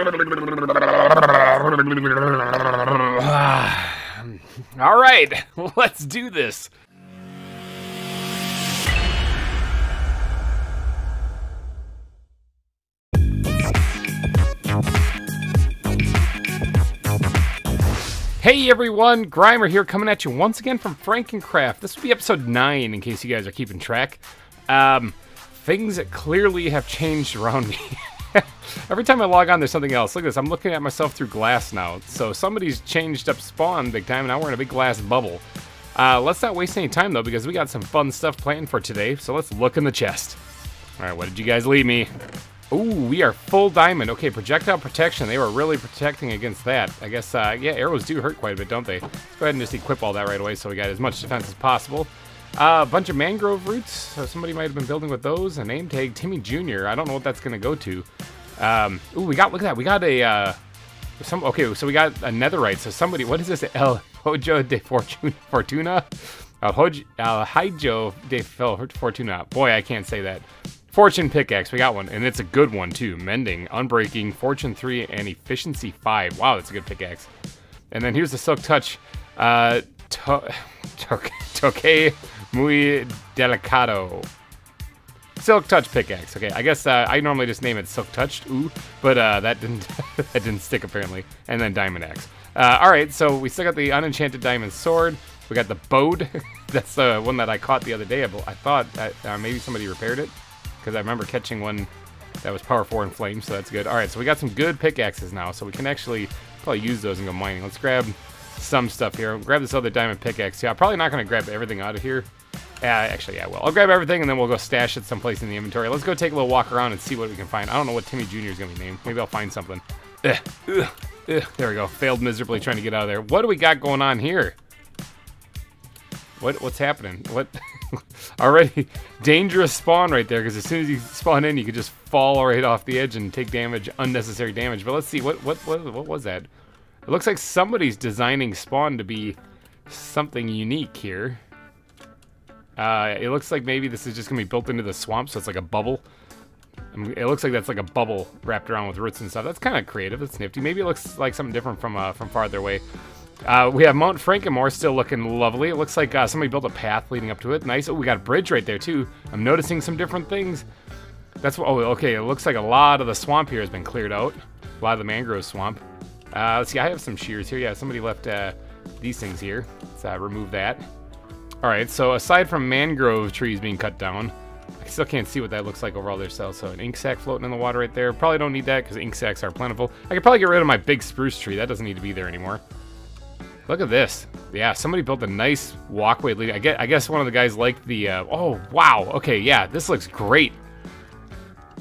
All right, let's do this. Hey everyone, GReimer here, coming at you once again from FrankenCraft. This will be episode 9, in case you guys are keeping track. Things clearly have changed around me. Every time I log on, there's something else. Look at this, I'm looking at myself through glass now. So somebody's changed up spawn big time, and now we're in a big glass bubble. Let's not waste any time, though, because we got some fun stuff planned for today. So let's look in the chest. Alright, what did you guys leave me? Ooh, we are full diamond. Okay, projectile protection. They were really protecting against that. I guess, yeah, arrows do hurt quite a bit, don't they? Let's go ahead and just equip all that right away so we got as much defense as possible. A bunch of mangrove roots. So somebody might have been building with those. A name tag, Timmy Jr. I don't know what that's going to go to. Ooh, look at that. We got a, okay, so we got a netherite. So somebody, what is this? El Hojo de Fortuna? El Hijo de Fortuna. Boy, I can't say that. Fortune pickaxe, we got one, and it's a good one too. Mending, unbreaking, fortune 3, and efficiency 5. Wow, that's a good pickaxe. And then here's the silk touch, toque muy delicado. Silk touch pickaxe. Okay, I guess I normally just name it silk touched. Ooh, but that didn't that didn't stick apparently. And then diamond axe. All right, so we still got the unenchanted diamond sword. We got the bode. That's the one that I caught the other day. I thought maybe somebody repaired it, because I remember catching one that was power 4 and flame, so that's good. All right, so we got some good pickaxes now, so we can actually probably use those and go mining. Let's grab some stuff here. Grab this other diamond pickaxe. Yeah, I'm probably not going to grab everything out of here. Actually, yeah, well, I'll grab everything, and then we'll go stash it someplace in the inventory. Let's go take a little walk around and see what we can find. I don't know what Timmy Jr. is going to be named. Maybe I'll find something. There we go. Failed miserably trying to get out of there. What do we got going on here? What's happening? What? Already dangerous spawn right there, because as soon as you spawn in, you could just fall right off the edge and take damage, unnecessary damage. But let's see, what was that? It looks like somebody's designing spawn to be something unique here. It looks like maybe this is just gonna be built into the swamp, so it's like a bubble. It looks like that's like a bubble wrapped around with roots and stuff. That's kind of creative. That's nifty. Maybe it looks like something different from farther away. We have Mount Frankenmore still looking lovely. It looks like somebody built a path leading up to it. Nice. Oh, we got a bridge right there too. I'm noticing some different things. That's what. Oh, okay. It looks like a lot of the swamp here has been cleared out. A lot of the mangrove swamp. Let's see. I have some shears here. Yeah, somebody left these things here. Let's remove that. All right. So aside from mangrove trees being cut down, I still can't see what that looks like over all their cells. So an ink sac floating in the water right there. Probably don't need that because ink sacs are plentiful. I could probably get rid of my big spruce tree. That doesn't need to be there anymore. Look at this. Yeah, somebody built a nice walkway leading. I guess one of the guys liked the, oh, wow. Okay, yeah, this looks great.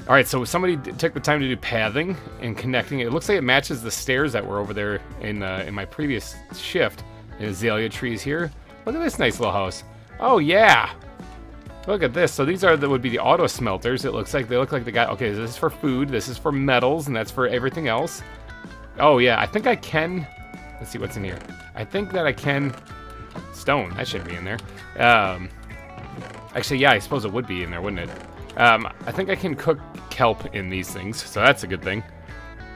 All right, so somebody took the time to do pathing and connecting it. It looks like it matches the stairs that were over there in my previous shift. And azalea trees here. Look at this nice little house. Oh, yeah. Look at this. So these would be the auto smelters. It looks like they look like the guy. Okay, this is for food. This is for metals, and that's for everything else. Oh, yeah, I think I can. Let's see what's in here. I think that I can... Stone. That shouldn't be in there. Actually, yeah, I suppose it would be in there, wouldn't it? I think I can cook kelp in these things, so that's a good thing.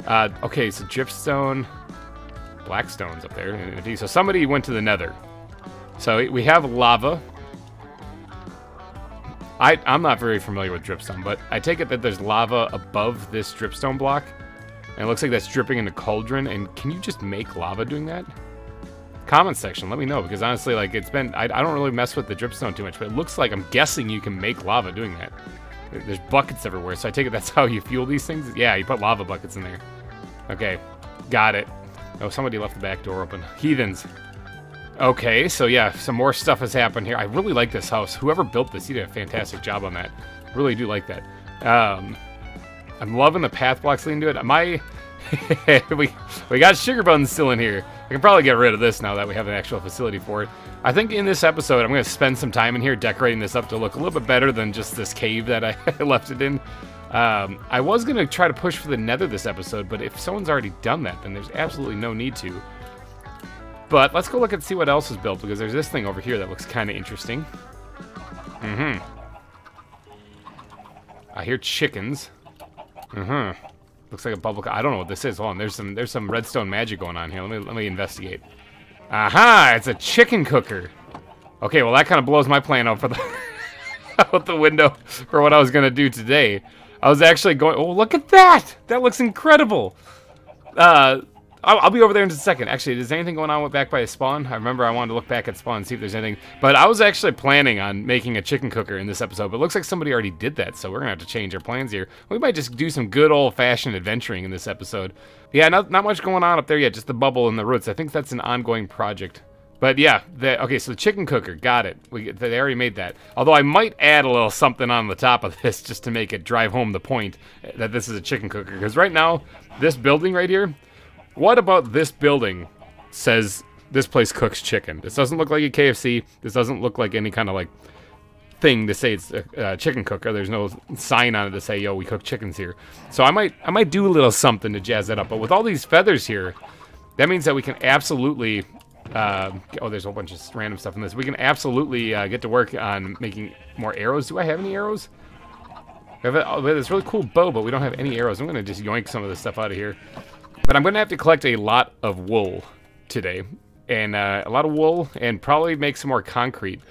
Okay, so dripstone. Blackstone's up there. So somebody went to the nether. So we have lava. I'm not very familiar with dripstone, but I take it that there's lava above this dripstone block. And it looks like that's dripping in a cauldron. And can you just make lava doing that? Comment section, let me know. Because honestly, like, it's been... I don't really mess with the dripstone too much. But it looks like, I'm guessing you can make lava doing that. There's buckets everywhere. So I take it that's how you fuel these things? Yeah, you put lava buckets in there. Okay, got it. Oh, somebody left the back door open. Heathens. Okay, so yeah, some more stuff has happened here. I really like this house. Whoever built this, he did a fantastic job on that. Really do like that. I'm loving the path blocks leading to it. We got sugar buns still in here. I can probably get rid of this now that we have an actual facility for it. I think in this episode, I'm going to spend some time in here decorating this up to look a little bit better than just this cave that I left it in. I was going to try to push for the nether this episode, but if someone's already done that, then there's absolutely no need to. But let's go look and see what else is built, because there's this thing over here that looks kind of interesting. I hear chickens. Looks like a bubble. I don't know what this is. Hold on. There's some redstone magic going on here. Let me investigate. Aha! It's a chicken cooker. Okay, well that kind of blows my plan out for the out the window for what I was gonna do today. I was actually going. Oh, look at that! That looks incredible. I'll be over there in just a second. Actually, is anything going on back by the spawn? I remember I wanted to look back at spawn and see if there's anything. But I was actually planning on making a chicken cooker in this episode, but it looks like somebody already did that, so we're going to have to change our plans here. We might just do some good old-fashioned adventuring in this episode. Yeah, not much going on up there yet, just the bubble and the roots. I think that's an ongoing project. But yeah, okay, so the chicken cooker, got it. They already made that. Although I might add a little something on the top of this just to make it drive home the point that this is a chicken cooker. Because right now, this building right here, what about this building says this place cooks chicken? This doesn't look like a KFC. This doesn't look like any kind of like thing to say it's a chicken cooker. There's no sign on it to say, yo, we cook chickens here. So I might do a little something to jazz that up. But with all these feathers here, that means that we can absolutely... oh, there's a whole bunch of random stuff in this. We can absolutely get to work on making more arrows. Do I have any arrows? We have this really cool bow, but we don't have any arrows. I'm going to just yoink some of this stuff out of here. But I'm going to have to collect a lot of wool today. And a lot of wool and probably make some more concrete.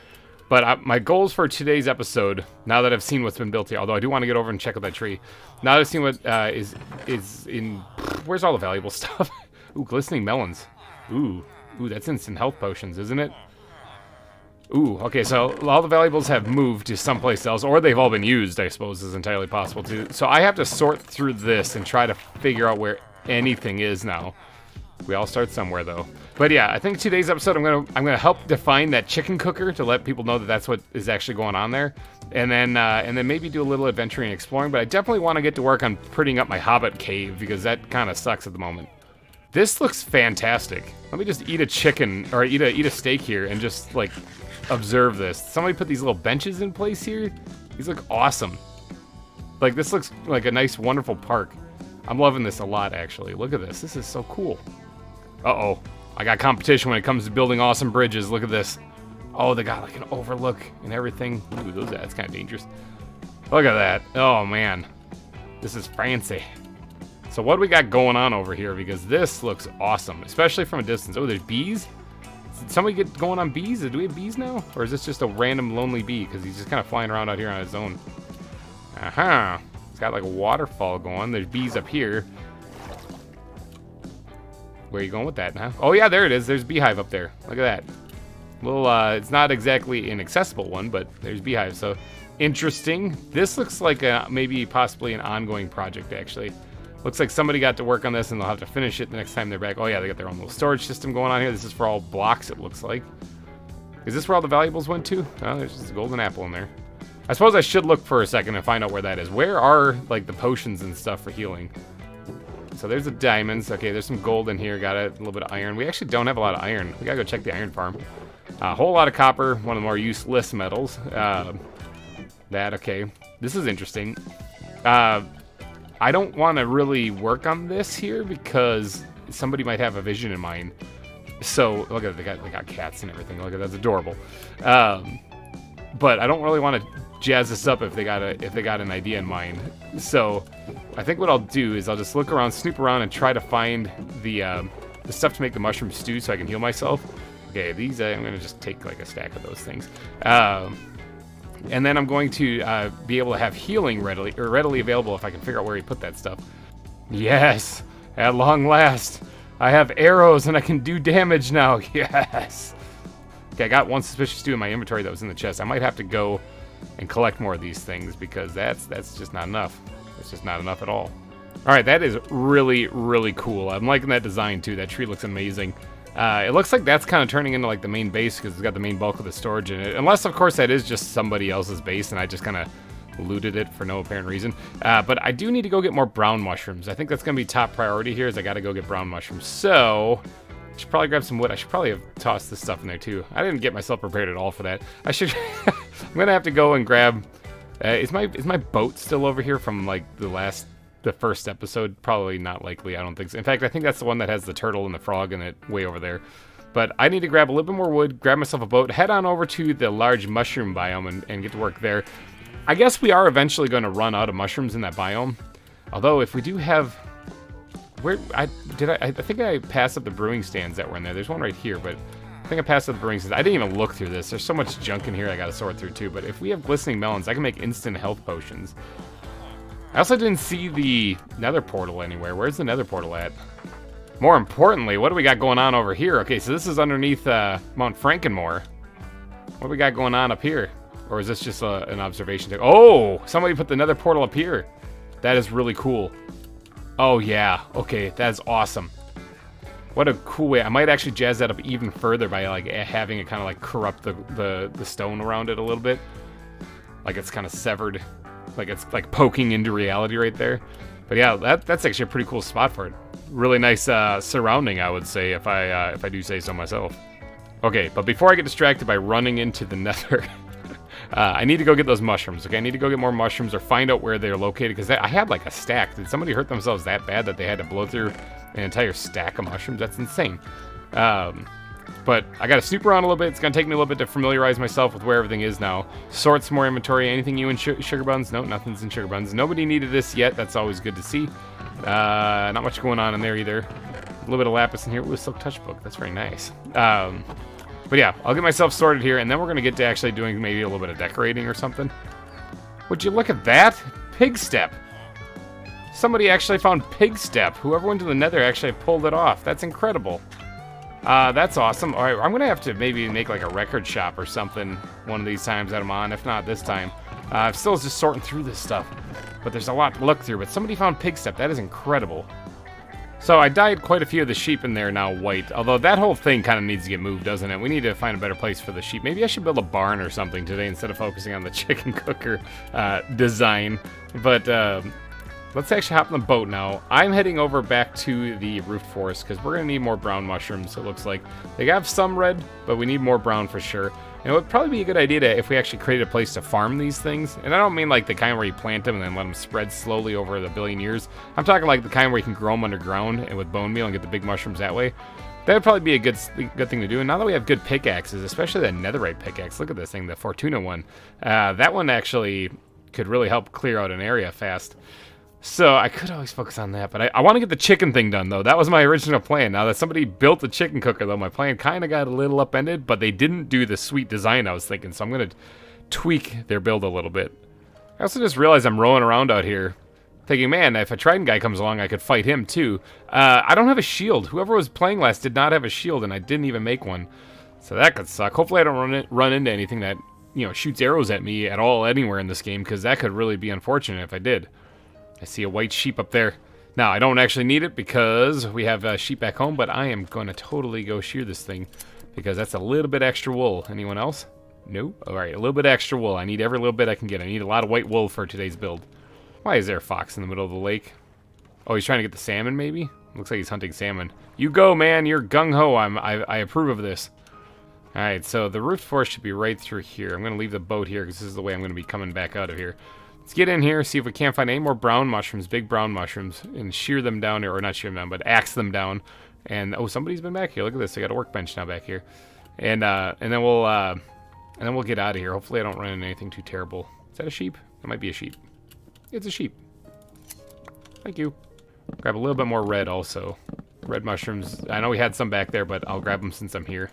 But my goals for today's episode, now that I've seen what's been built here, although I do want to get over and check out that tree. Now that I've seen what is in... Where's all the valuable stuff? Ooh, glistening melons. Ooh, that's instant health potions, isn't it? Ooh, okay, so all the valuables have moved to someplace else, or they've all been used, I suppose, is entirely possible too. So I have to sort through this and try to figure out where anything is now. We all start somewhere, though. But yeah, I think today's episode, I'm gonna help define that chicken cooker to let people know that that's what is actually going on there, and then maybe do a little adventuring and exploring. But I definitely want to get to work on prettying up my Hobbit cave because that kind of sucks at the moment. This looks fantastic. Let me just eat a chicken or eat a steak here and just like observe this. Somebody put these little benches in place here. These look awesome. Like this looks like a nice, wonderful park. I'm loving this a lot, actually. Look at this. This is so cool. Uh-oh. I got competition when it comes to building awesome bridges. Look at this. Oh, they got like an overlook and everything. Ooh, that's kind of dangerous. Look at that. Oh, man. This is fancy. So what do we got going on over here? Because this looks awesome, especially from a distance. Oh, there's bees? Did somebody get going on bees? Do we have bees now? Or is this just a random lonely bee? Because he's just kind of flying around out here on his own. Aha. It's got like a waterfall going. There's bees up here. Where are you going with that now? Oh yeah, there it is. There's a beehive up there. Look at that. Little, it's not exactly an accessible one, but there's beehives. So interesting. This looks like maybe possibly an ongoing project, actually. Looks like somebody got to work on this and they'll have to finish it the next time they're back. Oh yeah, they got their own little storage system going on here. This is for all blocks, it looks like. Is this where all the valuables went to? Oh, there's just a golden apple in there. I suppose I should look for a second and find out where that is. Where are, like, the potions and stuff for healing? So there's the diamonds. Okay, there's some gold in here. Got a little bit of iron. We actually don't have a lot of iron. We gotta go check the iron farm. A whole lot of copper. One of the more useless metals. Okay. This is interesting. I don't want to really work on this here because somebody might have a vision in mind. So, look at it. They got cats and everything. Look at that. That's adorable. But I don't really want to jazz this up if they got an idea in mind. So I think what I'll do is I'll just look around, snoop around, and try to find the stuff to make the mushroom stew so I can heal myself. Okay, these I'm gonna just take like a stack of those things, and then I'm going to be able to have healing readily available if I can figure out where he put that stuff. Yes, at long last, I have arrows and I can do damage now. Yes. Okay, I got one suspicious stew in my inventory that was in the chest. I might have to go and collect more of these things because that's just not enough. It's just not enough at all. All right, that is really, really cool. I'm liking that design too. That tree looks amazing. It looks like that's kind of turning into like the main base because it's got the main bulk of the storage in it. Unless, of course, that is just somebody else's base and I just kind of looted it for no apparent reason. But I do need to go get more brown mushrooms. I think that's going to be top priority here is I got to go get brown mushrooms. So I should probably grab some wood. I should probably have tossed this stuff in there too. I didn't get myself prepared at all for that. I should... I'm going to have to go and grab... is my boat still over here from like the first episode? Probably not likely, I don't think so. In fact, I think that's the one that has the turtle and the frog in it way over there. But I need to grab a little bit more wood, grab myself a boat, head on over to the large mushroom biome and get to work there. I guess we are eventually going to run out of mushrooms in that biome. Although, if we do have... I think I passed up the brewing stands that were in there. There's one right here, but I think I passed up the brewing stands. I didn't even look through this. There's so much junk in here I gotta sort through, too. But if we have glistening melons, I can make instant health potions. I also didn't see the nether portal anywhere. Where's the nether portal at? More importantly, what do we got going on over here? Okay, so this is underneath Mount Frankenmore. What do we got going on up here? Or is this just an observation? Oh, somebody put the nether portal up here. That is really cool. Oh, yeah. Okay, that's awesome. What a cool way. I might actually jazz that up even further by like having it kind of like corrupt the stone around it a little bit. Like it's kind of severed. Like it's like poking into reality right there. But yeah, that's actually a pretty cool spot for it. Really nice surrounding, I would say, if I do say so myself. Okay, but before I get distracted by running into the nether, I need to go get those mushrooms, okay? I need to go get more mushrooms or find out where they're located, because I had like a stack. Did somebody hurt themselves that bad that they had to blow through an entire stack of mushrooms? That's insane. But I gotta snoop around a little bit. It's gonna take me a little bit to familiarize myself with where everything is now. Sort some more inventory. Anything you in sugar buns? No, nothing's in sugar buns. Nobody needed this yet. That's always good to see. Not much going on in there either. A little bit of lapis in here. Ooh, a silk touch book. That's very nice. But yeah, I'll get myself sorted here, and then we're gonna get to actually doing maybe a little bit of decorating or something. Would you look at that? Pig step. Somebody actually found pig step. Whoever went to the nether actually pulled it off. That's incredible. That's awesome. All right, I'm gonna have to maybe make like a record shop or something one of these times that I'm on, if not this time. I'm still just sorting through this stuff, but there's a lot to look through. But somebody found pig step. That is incredible. So I dyed quite a few of the sheep in there now white, although that whole thing kind of needs to get moved, doesn't it? We need to find a better place for the sheep. Maybe I should build a barn or something today instead of focusing on the chicken cooker design. But let's actually hop on the boat now. I'm heading over back to the roofed forest because we're going to need more brown mushrooms, it looks like. They have some red, but we need more brown for sure. And it would probably be a good idea if we actually created a place to farm these things. And I don't mean like the kind where you plant them and then let them spread slowly over the billion years. I'm talking like the kind where you can grow them underground and with bone meal and get the big mushrooms that way. That would probably be a good thing to do. And now that we have good pickaxes, especially that netherite pickaxe, look at this thing, the Fortuna one. That one actually could really help clear out an area fast. So I could always focus on that, but I want to get the chicken thing done, though. That was my original plan. Now that somebody built the chicken cooker, though, my plan kind of got a little upended, but they didn't do the sweet design I was thinking, so I'm going to tweak their build a little bit. I also just realized I'm rolling around out here thinking, man, if a Trident guy comes along, I could fight him, too. I don't have a shield. Whoever was playing last did not have a shield, and I didn't even make one. So that could suck. Hopefully I don't run into anything that, you know, shoots arrows at me at all anywhere in this game, because that could really be unfortunate if I did. I see a white sheep up there. Now, I don't actually need it because we have sheep back home, but I am going to totally go shear this thing because that's a little bit extra wool. Anyone else? No? All right, a little bit extra wool. I need every little bit I can get. I need a lot of white wool for today's build. Why is there a fox in the middle of the lake? Oh, he's trying to get the salmon, maybe? Looks like he's hunting salmon. You go, man. You're gung-ho. I approve of this. All right, so the roofed forest should be right through here. I'm going to leave the boat here because this is the way I'm going to be coming back out of here. Let's get in here, see if we can't find any more brown mushrooms, big brown mushrooms, and shear them down, or not shear them down, but axe them down. And oh, somebody's been back here. Look at this. I got a workbench now back here. And then we'll get out of here. Hopefully I don't run into anything too terrible. Is that a sheep? It might be a sheep. It's a sheep. Thank you. Grab a little bit more red also. Red mushrooms. I know we had some back there, but I'll grab them since I'm here.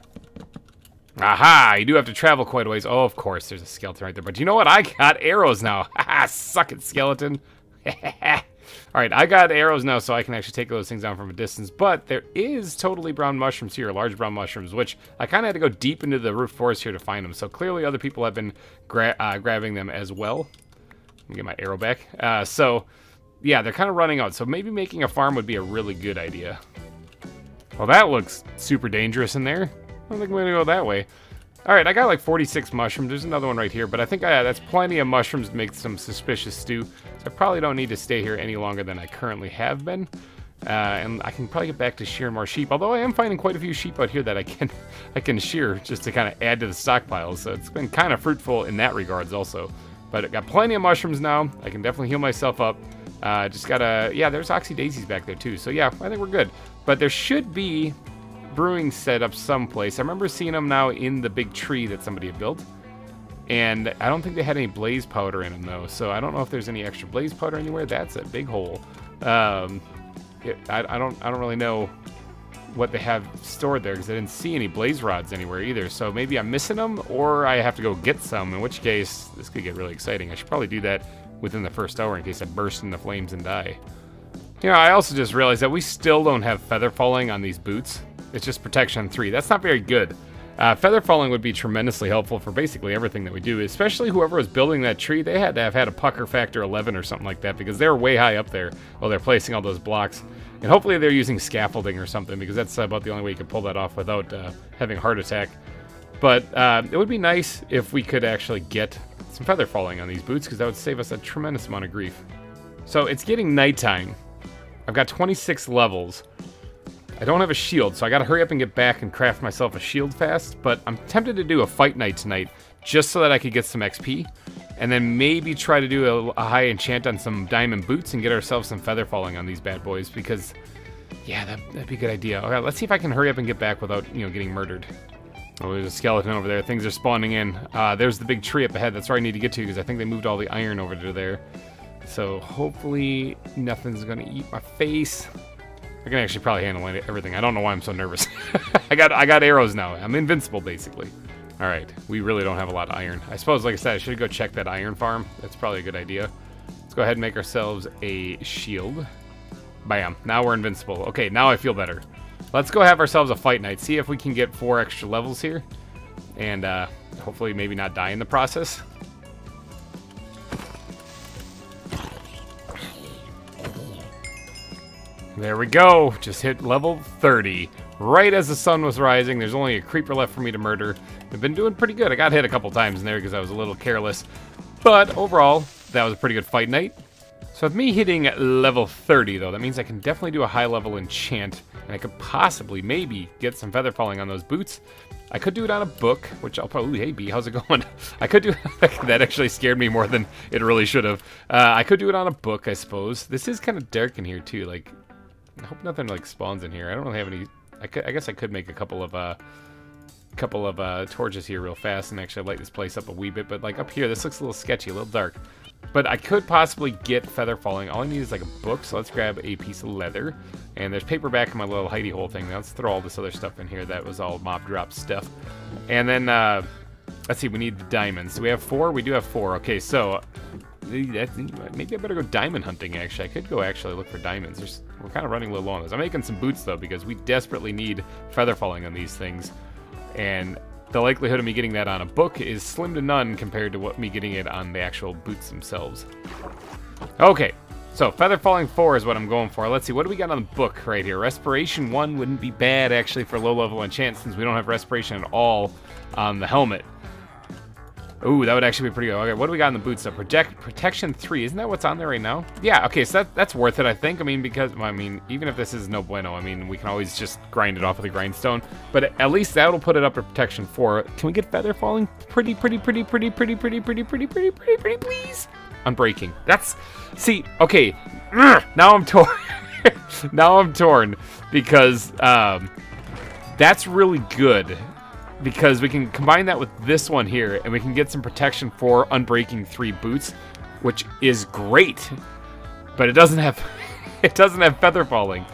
Aha! You do have to travel quite a ways. Oh, of course, there's a skeleton right there. But you know what? I got arrows now. Haha, suck it, skeleton. Alright, I got arrows now, so I can actually take those things down from a distance. But there is totally brown mushrooms here, large brown mushrooms, which I kind of had to go deep into the roof forest here to find them. So clearly other people have been grabbing them as well. Let me get my arrow back. So, yeah, they're kind of running out. So maybe making a farm would be a really good idea. Well, that looks super dangerous in there. I don't think we're going to go that way. Alright, I got like 46 mushrooms. There's another one right here, but I think that's plenty of mushrooms to make some suspicious stew. So I probably don't need to stay here any longer than I currently have been. And I can probably get back to shearing more sheep, although I am finding quite a few sheep out here that I can shear just to kind of add to the stockpiles. So it's been kind of fruitful in that regards also. But I got plenty of mushrooms now. I can definitely heal myself up. Just gotta, yeah, there's oxy daisies back there too. So yeah, I think we're good. But there should be brewing set up someplace. I remember seeing them now in the big tree that somebody had built. And I don't think they had any blaze powder in them, though. So I don't know if there's any extra blaze powder anywhere. That's a big hole. I don't really know what they have stored there because I didn't see any blaze rods anywhere either. So maybe I'm missing them, or I have to go get some, in which case this could get really exciting. I should probably do that within the first hour in case I burst into flames and die. You know, I also just realized that we still don't have feather falling on these boots. It's just protection 3. That's not very good. Feather falling would be tremendously helpful for basically everything that we do, especially whoever was building that tree. They had to have had a pucker factor 11 or something like that because they're way high up there while they're placing all those blocks. And hopefully they're using scaffolding or something because that's about the only way you can pull that off without having a heart attack. But it would be nice if we could actually get some feather falling on these boots because that would save us a tremendous amount of grief. So it's getting nighttime. I've got 26 levels. I don't have a shield, so I gotta hurry up and get back and craft myself a shield fast, but I'm tempted to do a fight night tonight just so that I could get some XP, and then maybe try to do a high enchant on some diamond boots and get ourselves some feather falling on these bad boys, because, yeah, that'd be a good idea. Okay, let's see if I can hurry up and get back without, you know, getting murdered. Oh, there's a skeleton over there. Things are spawning in. There's the big tree up ahead. That's where I need to get to, because I think they moved all the iron over to there. So hopefully nothing's gonna eat my face. I can actually probably handle everything. I don't know why I'm so nervous. I got arrows now. I'm invincible, basically. All right, we really don't have a lot of iron. I suppose, like I said, I should go check that iron farm. That's probably a good idea. Let's go ahead and make ourselves a shield. Bam, now we're invincible. Okay, now I feel better. Let's go have ourselves a fight night. See if we can get 4 extra levels here. And hopefully maybe not die in the process. There we go. Just hit level 30. Right as the sun was rising. There's only a creeper left for me to murder. I've been doing pretty good. I got hit a couple times in there because I was a little careless. But overall, that was a pretty good fight night. So with me hitting level 30, though, that means I can definitely do a high-level enchant. And I could possibly, maybe, get some feather falling on those boots. I could do it on a book, which I'll probably... Hey, B, how's it going? I could do... That actually scared me more than it really should have. I could do it on a book, I suppose. This is kind of dark in here, too. Like... I hope nothing like spawns in here. I don't really have any. I guess I could make a couple of torches here real fast and actually light this place up a wee bit. But like up here, this looks a little sketchy, a little dark. But I could possibly get feather falling. All I need is like a book. So let's grab a piece of leather. And there's paperback in my little hidey hole thing. Now let's throw all this other stuff in here. That was all mob drop stuff. And then let's see. We need the diamonds. Do we have 4? We do have 4. Okay, so. Maybe I better go diamond hunting, actually. I could go actually look for diamonds. We're kind of running a little low on those. I'm making some boots, though, because we desperately need feather falling on these things. And the likelihood of me getting that on a book is slim to none compared to me getting it on the actual boots themselves. Okay, so feather falling 4 is what I'm going for. Let's see, what do we got on the book right here? Respiration 1 wouldn't be bad, actually, for low-level enchant, since we don't have respiration at all on the helmet. Ooh, that would actually be pretty good. Okay, what do we got in the boots, though? Protection 3. Isn't that what's on there right now? Yeah, okay, so that's worth it, I think. I mean, because, even if this is no bueno, we can always just grind it off with a grindstone. But at least that'll put it up to protection 4. Can we get feather falling? Pretty, please? Unbreaking. That's, see, okay. Now I'm torn. Now I'm torn. Because, that's really good. Because we can combine that with this one here, and we can get some protection for Unbreaking 3 boots, which is great. But it doesn't have feather falling.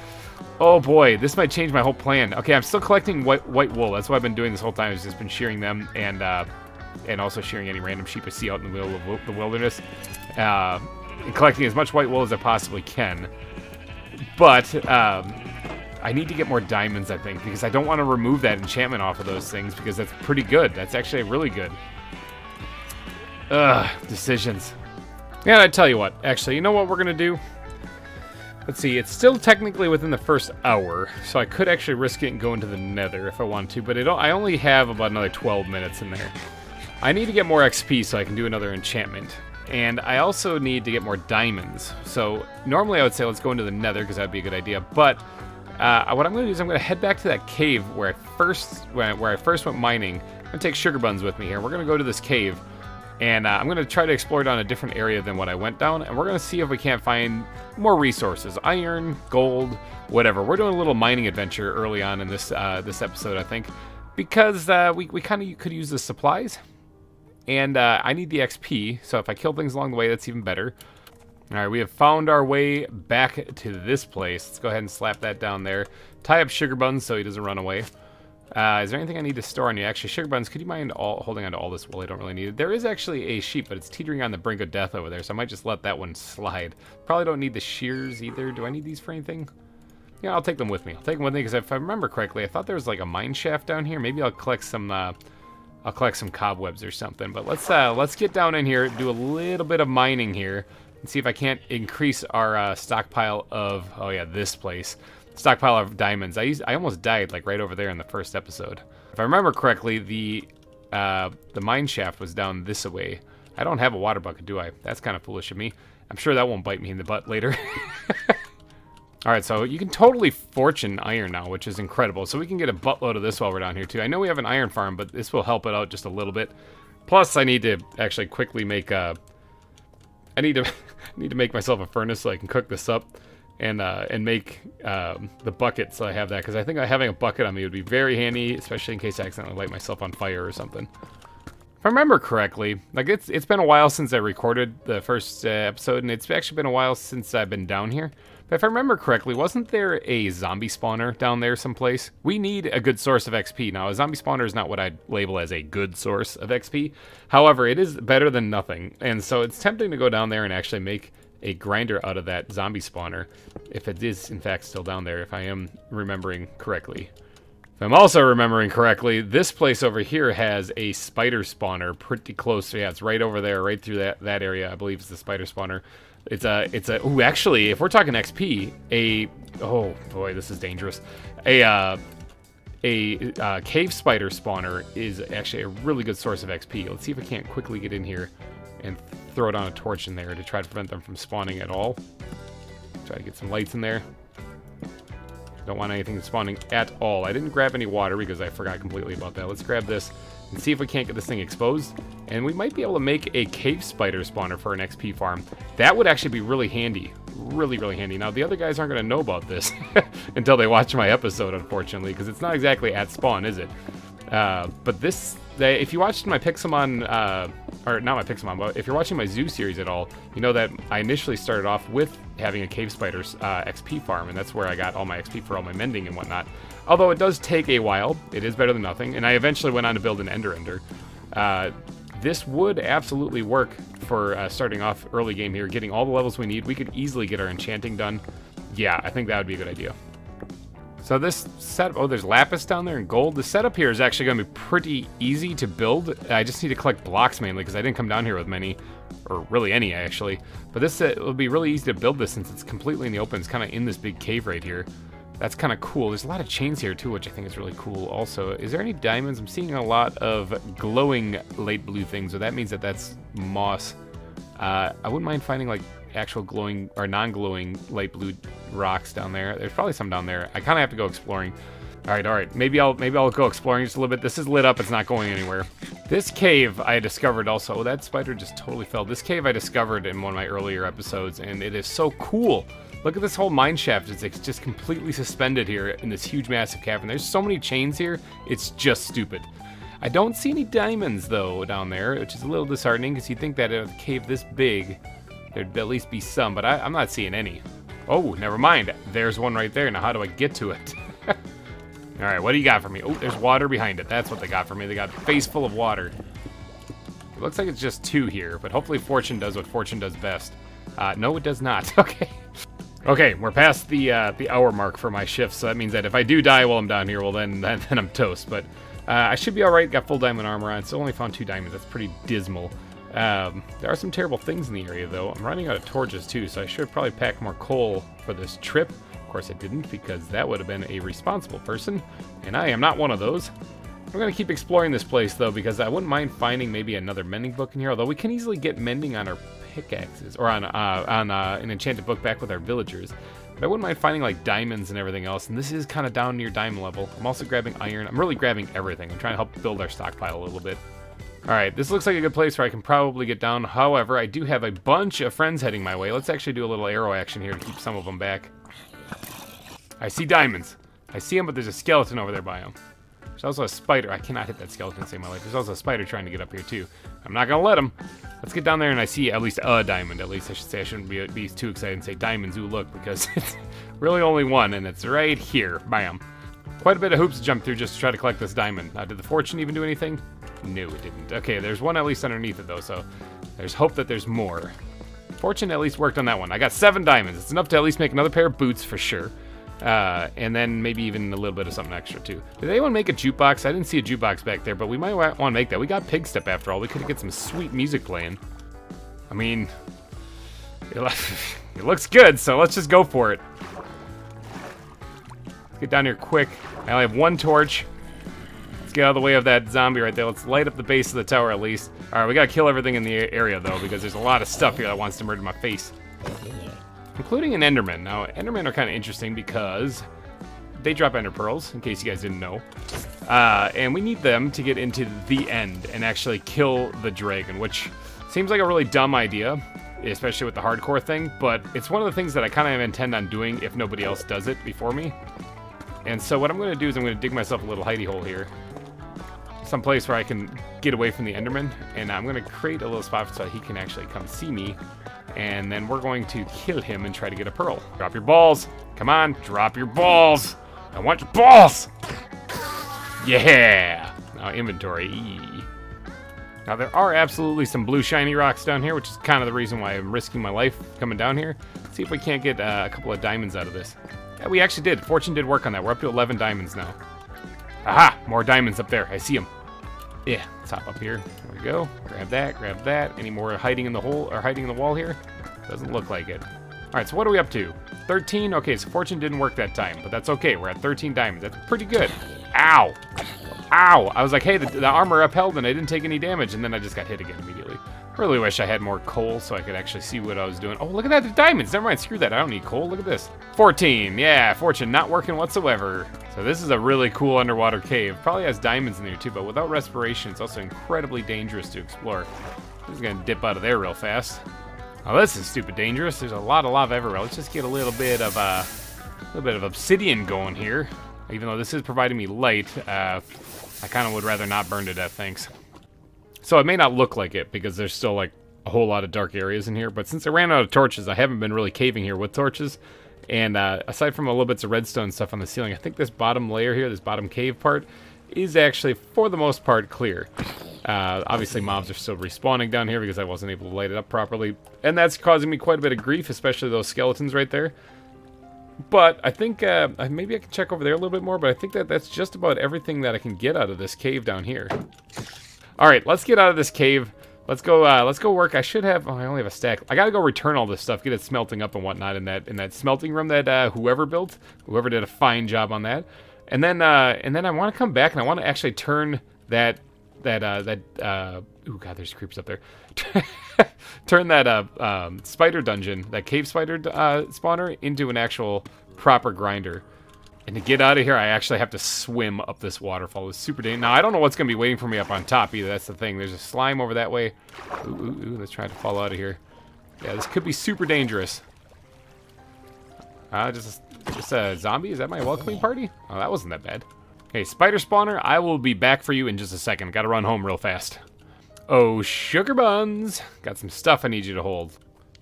Oh boy, this might change my whole plan. Okay, I'm still collecting white wool. That's what I've been doing this whole time. Is just been shearing them and also shearing any random sheep I see out in the middle of the wilderness, and collecting as much white wool as I possibly can. But I need to get more diamonds, I think, because I don't want to remove that enchantment off of those things, because that's pretty good. That's actually really good. Decisions. Yeah, I tell you what. Actually, you know what we're going to do? Let's see. It's still technically within the first hour, so I could actually risk it and go into the nether if I want to, but I only have about another 12 minutes in there. I need to get more XP so I can do another enchantment. And I also need to get more diamonds. So normally I would say let's go into the nether, because that would be a good idea, but... what I'm going to do is I'm going to head back to that cave where I first went mining. I'm going to take sugar buns with me here. We're going to go to this cave, and I'm going to try to explore down a different area than what I went down, and we're going to see if we can't find more resources. Iron, gold, whatever. We're doing a little mining adventure early on in this episode, I think, because we kind of could use the supplies. And I need the XP, so if I kill things along the way, that's even better. Alright, we have found our way back to this place. Let's go ahead and slap that down there. Tie up Sugar Buns so he doesn't run away. Is there anything I need to store on you? Actually, Sugar Buns, could you mind holding on to all this wool? I don't really need it. There is actually a sheep, but it's teetering on the brink of death over there, so I might just let that one slide. Probably don't need the shears either. Do I need these for anything? Yeah, I'll take them with me. I'll take them with me because if I remember correctly, I thought there was like a mine shaft down here. Maybe I'll collect some cobwebs or something. But let's get down in here, do a little bit of mining here, and see if I can't increase our stockpile of, oh yeah, this place. Stockpile of diamonds. I almost died like right over there in the first episode. If I remember correctly, the mine shaft was down this way. I don't have a water bucket, do I? That's kind of foolish of me. I'm sure that won't bite me in the butt later. Alright, so you can totally fortune iron now, which is incredible. So we can get a buttload of this while we're down here too. I know we have an iron farm, but this will help it out just a little bit. Plus, I need to actually quickly make I need to make myself a furnace so I can cook this up and make the bucket so I have that. Because I think having a bucket on me would be very handy, especially in case I accidentally light myself on fire or something. If I remember correctly, like it's been a while since I recorded the first episode, and it's actually been a while since I've been down here. But if I remember correctly, wasn't there a zombie spawner down there someplace? We need a good source of XP. Now, a zombie spawner is not what I'd label as a good source of XP. However, it is better than nothing. And so it's tempting to go down there and actually make a grinder out of that zombie spawner. If it is, in fact, still down there, if I am remembering correctly. If I'm also remembering correctly, this place over here has a spider spawner pretty close. Yeah, it's right over there, right through that area, I believe is the spider spawner. Ooh, actually, if we're talking XP, oh boy, this is dangerous. A cave spider spawner is actually a really good source of XP. Let's see if I can't quickly get in here and throw down a torch in there to try to prevent them from spawning at all. Try to get some lights in there. Don't want anything spawning at all. I didn't grab any water because I forgot completely about that. Let's grab this and see if we can't get this thing exposed. And we might be able to make a cave spider spawner for an XP farm. That would actually be really handy. Really, really handy. Now, the other guys aren't going to know about this until they watch my episode, unfortunately, because it's not exactly at spawn, is it? But this, if you watched my Pixelmon, or not my Pixelmon, but if you're watching my zoo series at all, you know that I initially started off with having a cave spider's XP farm, and that's where I got all my XP for all my mending and whatnot. Although it does take a while, it is better than nothing, and I eventually went on to build an ender. This would absolutely work for starting off early game here, getting all the levels we need. We could easily get our enchanting done. Yeah, I think that would be a good idea. So this setup, oh, there's lapis down there and gold. The setup here is actually going to be pretty easy to build. I just need to collect blocks mainly because I didn't come down here with many, or really any actually. But this will be really easy to build this since it's completely in the open. It's kind of in this big cave right here. That's kind of cool. There's a lot of chains here too, which I think is really cool also. Is there any diamonds? I'm seeing a lot of glowing light blue things, so that means that that's moss. I wouldn't mind finding like actual glowing or non-glowing light blue rocks down there. There's probably some down there. I kind of have to go exploring. All right. Maybe I'll go exploring just a little bit. This is lit up. It's not going anywhere. This cave I discovered also. Oh, that spider just totally fell. This cave I discovered in one of my earlier episodes, and it is so cool. Look at this whole mine shaft. It's just completely suspended here in this huge, massive cavern. There's so many chains here. It's just stupid. I don't see any diamonds, though, down there, which is a little disheartening because you'd think that in a cave this big, there'd at least be some, but I'm not seeing any. Oh, never mind. There's one right there. Now, how do I get to it? All right, what do you got for me? Oh, there's water behind it. That's what they got for me. They got a face full of water. It looks like it's just 2 here, but hopefully Fortune does what Fortune does best. No, it does not. Okay. Okay, we're past the hour mark for my shift, so that means that if I do die while I'm down here, well, then I'm toast. But I should be all right. Got full diamond armor on. Still only found 2 diamonds. That's pretty dismal. There are some terrible things in the area, though. I'm running out of torches, too, so I should probably pack more coal for this trip. Of course, I didn't, because that would have been a responsible person, and I am not one of those. I'm going to keep exploring this place, though, because I wouldn't mind finding maybe another mending book in here, although we can easily get mending on our pickaxes, or on an enchanted book back with our villagers. But I wouldn't mind finding, like, diamonds and everything else, and this is kind of down near diamond level. I'm also grabbing iron. I'm really grabbing everything. I'm trying to help build our stockpile a little bit. Alright, this looks like a good place where I can probably get down. However, I do have a bunch of friends heading my way. Let's actually do a little arrow action here to keep some of them back. I see diamonds. I see them, but there's a skeleton over there by them. There's also a spider. I cannot hit that skeleton to save my life. There's also a spider trying to get up here too. I'm not gonna let him. Let's get down there and I see at least a diamond. At least I should say. I shouldn't be too excited and say diamonds. Ooh, look, because it's really only one, and it's right here. Bam. Quite a bit of hoops to jump through just to try to collect this diamond. Did the fortune even do anything? No, it didn't. Okay, there's one at least underneath it though, so there's hope that there's more. Fortune at least worked on that one. I got 7 diamonds. It's enough to at least make another pair of boots for sure. And then maybe even a little bit of something extra too. Did anyone make a jukebox? I didn't see a jukebox back there, but we might want to make that. We got Pig Step after all. We could get some sweet music playing. I mean, it looks good, so let's just go for it. Let's get down here quick. I only have 1 torch. Let's get out of the way of that zombie right there. Let's light up the base of the tower at least. All right, we gotta kill everything in the area though, because there's a lot of stuff here that wants to murder my face. Including an Enderman. Now, Endermen are kind of interesting because they drop Ender Pearls, in case you guys didn't know. And we need them to get into the end and actually kill the dragon, which seems like a really dumb idea, especially with the hardcore thing, but it's one of the things that I kind of intend on doing if nobody else does it before me. And so what I'm going to do is I'm going to dig myself a little hidey hole here. Some place where I can get away from the Enderman, and I'm going to create a little spot so he can actually come see me. And then we're going to kill him and try to get a pearl. Drop your balls. Come on, drop your balls. I want your balls. Yeah. Now inventory. Now there are absolutely some blue shiny rocks down here, which is kind of the reason why I'm risking my life coming down here. Let's see if we can't get a couple of diamonds out of this. Yeah, we actually did. Fortune did work on that. We're up to 11 diamonds now. Aha! More diamonds up there. I see them. Yeah, let's hop up here. There we go. Grab that, grab that. Any more hiding in the hole or hiding in the wall here? Doesn't look like it. All right, so what are we up to? 13? Okay, so Fortune didn't work that time, but that's okay. We're at 13 diamonds. That's pretty good. Ow! Ow! I was like, hey, the armor upheld and I didn't take any damage, and then I just got hit again immediately. Really wish I had more coal so I could actually see what I was doing. Oh, look at that, the diamonds. Never mind, screw that. I don't need coal. Look at this. 14. Yeah, Fortune not working whatsoever. So this is a really cool underwater cave. Probably has diamonds in there too, but without respiration, it's also incredibly dangerous to explore. I'm just gonna dip out of there real fast. Oh, this is stupid dangerous. There's a lot of lava everywhere. Let's just get a little bit of obsidian going here. Even though this is providing me light, I kind of would rather not burn to death, thanks. So it may not look like it because there's still like a whole lot of dark areas in here, but since I ran out of torches, I haven't been really caving here with torches. And aside from a little bits of redstone stuff on the ceiling, I think this bottom layer here, this bottom cave part, is actually for the most part clear. Obviously mobs are still respawning down here because I wasn't able to light it up properly, and that's causing me quite a bit of grief, especially those skeletons right there. But I think maybe I can check over there a little bit more, but I think that's just about everything that I can get out of this cave down here. All right, let's get out of this cave. Let's go work. I should have. Oh, I only have a stack. I gotta go return all this stuff, get it smelting up and whatnot in that smelting room that whoever built, whoever did a fine job on that. And then I want to come back and I want to actually turn that oh god, there's creeps up there. Turn that spider dungeon, that cave spider spawner, into an actual proper grinder. And to get out of here, I actually have to swim up this waterfall. It's super dangerous. Now, I don't know what's going to be waiting for me up on top either. That's the thing. There's a slime over that way. Ooh, let's try to fall out of here. Yeah, this could be super dangerous. Just a zombie? Is that my welcoming party? Oh, that wasn't that bad. Okay, spider spawner, I will be back for you in just a second. Got to run home real fast. Oh, sugar buns. Got some stuff I need you to hold.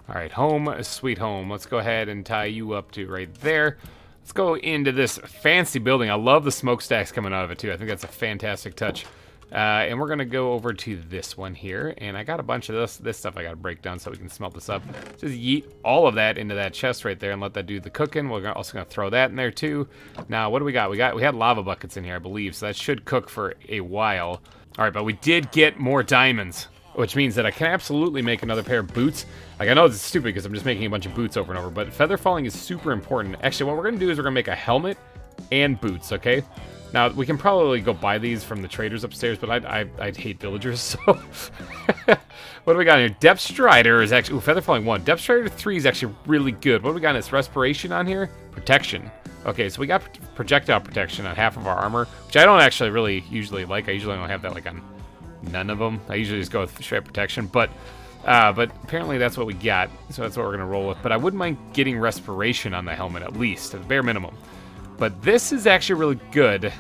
All right, home, sweet home. Let's go ahead and tie you up to right there. Let's go into this fancy building. I love the smokestacks coming out of it, too. I think that's a fantastic touch. And we're going to go over to this one here. And I got a bunch of this stuff I got to break down so we can smelt this up. Just yeet all of that into that chest right there and let that do the cooking. We're also going to throw that in there, too. Now, what do we got? We had lava buckets in here, I believe. So that should cook for a while. All right, but we did get more diamonds, which means that I can absolutely make another pair of boots. Like, I know it's stupid because I'm just making a bunch of boots over and over, but feather falling is super important. Actually, what we're going to do is we're going to make a helmet and boots, okay? Now, we can probably go buy these from the traders upstairs, but I'd hate villagers, so... What do we got here? Depth Strider is actually... Ooh, feather falling 1. Depth Strider 3 is actually really good. What do we got in this? Respiration on here? Protection. Okay, so we got projectile protection on half of our armor, which I don't actually really usually like. I usually don't have that, like, on none of them. I usually just go with straight protection, but apparently that's what we got, so that's what we're going to roll with. But I wouldn't mind getting respiration on the helmet, at least, at the bare minimum. But this is actually really good.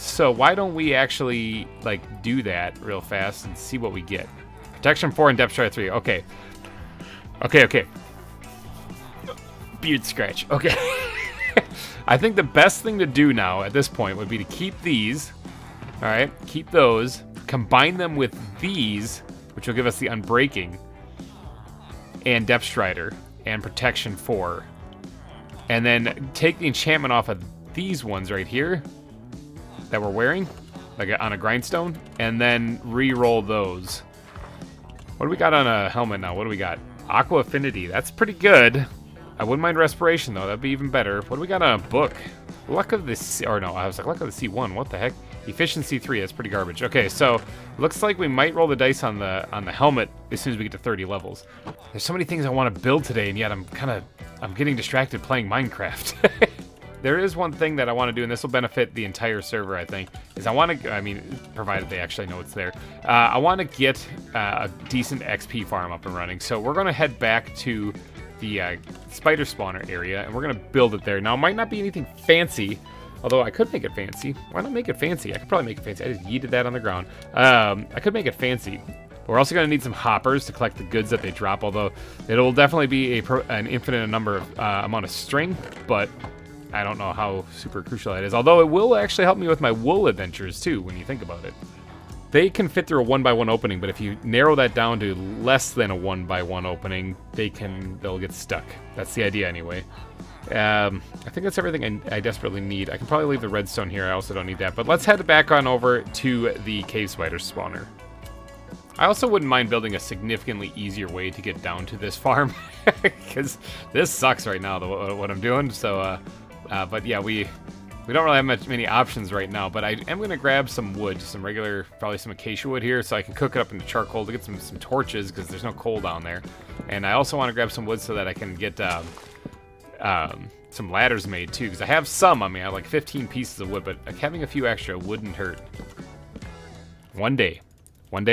So why don't we actually, like, do that real fast and see what we get. Protection 4 and Depth Strider 3. Okay. Okay. Beard scratch. Okay. I think the best thing to do now at this point would be to keep these. All right. Keep those. Combine them with these, which will give us the Unbreaking and Depth Strider and Protection 4. And then take the enchantment off of these ones right here that we're wearing, like on a grindstone, and then re-roll those. What do we got on a helmet now? What do we got? Aqua Affinity. That's pretty good. I wouldn't mind Respiration, though. That'd be even better. What do we got on a book? Luck of the C... Or no, I was like, Luck of the C1. What the heck? Efficiency 3. That's pretty garbage. Okay, so looks like we might roll the dice on the helmet as soon as we get to 30 levels. There's so many things I want to build today, and yet I'm getting distracted playing Minecraft. There is one thing that I want to do, and this will benefit the entire server, I think, is I want to, I mean, provided they actually know it's there, I want to get a decent XP farm up and running. So we're going to head back to the spider spawner area, and we're going to build it there. Now, it might not be anything fancy, although I could make it fancy. Why not make it fancy? I could probably make it fancy. I just yeeted that on the ground. I could make it fancy. We're also going to need some hoppers to collect the goods that they drop, although it'll definitely be an infinite number of amount of string, but I don't know how super crucial that is. Although it will actually help me with my wool adventures too, when you think about it. They can fit through a 1x1 opening, but if you narrow that down to less than a 1x1 opening, they'll get stuck. That's the idea anyway. I think that's everything I desperately need. I can probably leave the redstone here. I also don't need that. But let's head back on over to the cave spider spawner. I also wouldn't mind building a significantly easier way to get down to this farm, because this sucks right now, what I'm doing. So, but yeah, we don't really have many options right now, but I am going to grab some wood, some regular, probably some acacia wood here, so I can cook it up into charcoal to get some torches, because there's no coal down there. And I also want to grab some wood so that I can get some ladders made too, because I have some on me. I have like 15 pieces of wood, but having a few extra wouldn't hurt. One day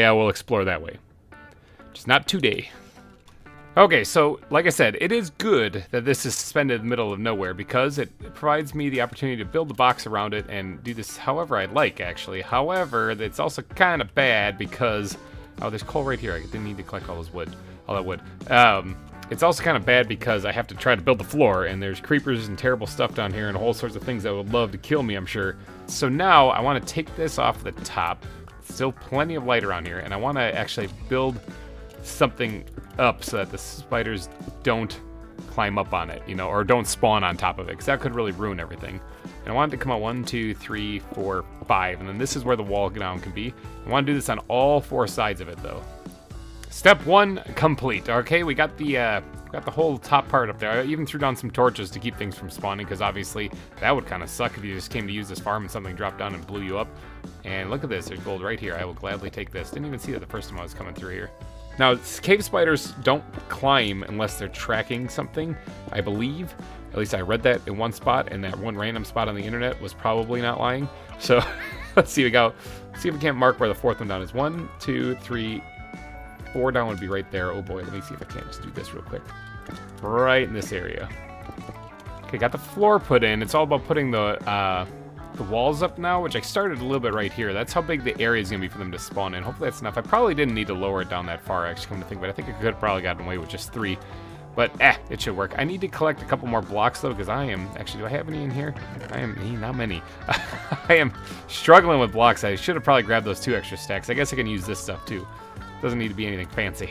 I will explore that way. Just not today. Okay, so like I said, it is good that this is suspended in the middle of nowhere, because it provides me the opportunity to build the box around it and do this however I'd like, actually. However, it's also kind of bad because... Oh, there's coal right here. I didn't need to collect all that wood. It's also kind of bad because I have to try to build the floor, and there's creepers and terrible stuff down here and whole sorts of things that would love to kill me, I'm sure. So now I want to take this off the top. Still plenty of light around here, and I want to actually build something up so that the spiders don't climb up on it, you know, or don't spawn on top of it, because that could really ruin everything. And I want it to come out 1, 2, 3, 4, 5, and then this is where the wall down can be. I want to do this on all 4 sides of it, though. Step 1 complete. Okay, we got the whole top part up there. I even threw down some torches to keep things from spawning, because obviously that would kind of suck if you just came to use this farm and something dropped down and blew you up. And look at this, there's gold right here. I will gladly take this. Didn't even see that the first time I was coming through here. Now, cave spiders don't climb unless they're tracking something, I believe. At least I read that in one spot, and that one random spot on the internet was probably not lying. So let's see, see if we can't mark where the 4th one down is. 1, 2, 3, 4 down would be right there. Oh boy, let me see if I can't just do this real quick. Right in this area. Okay, got the floor put in. It's all about putting the walls up now, which I started a little bit right here. That's how big the area is going to be for them to spawn in. Hopefully that's enough. I probably didn't need to lower it down that far, actually, come to think, but I think I could have probably gotten away with just 3. But, it should work. I need to collect a couple more blocks, though, because I am... Actually, do I have any in here? Not many. I am struggling with blocks. I should have probably grabbed those 2 extra stacks. I guess I can use this stuff, too. Doesn't need to be anything fancy.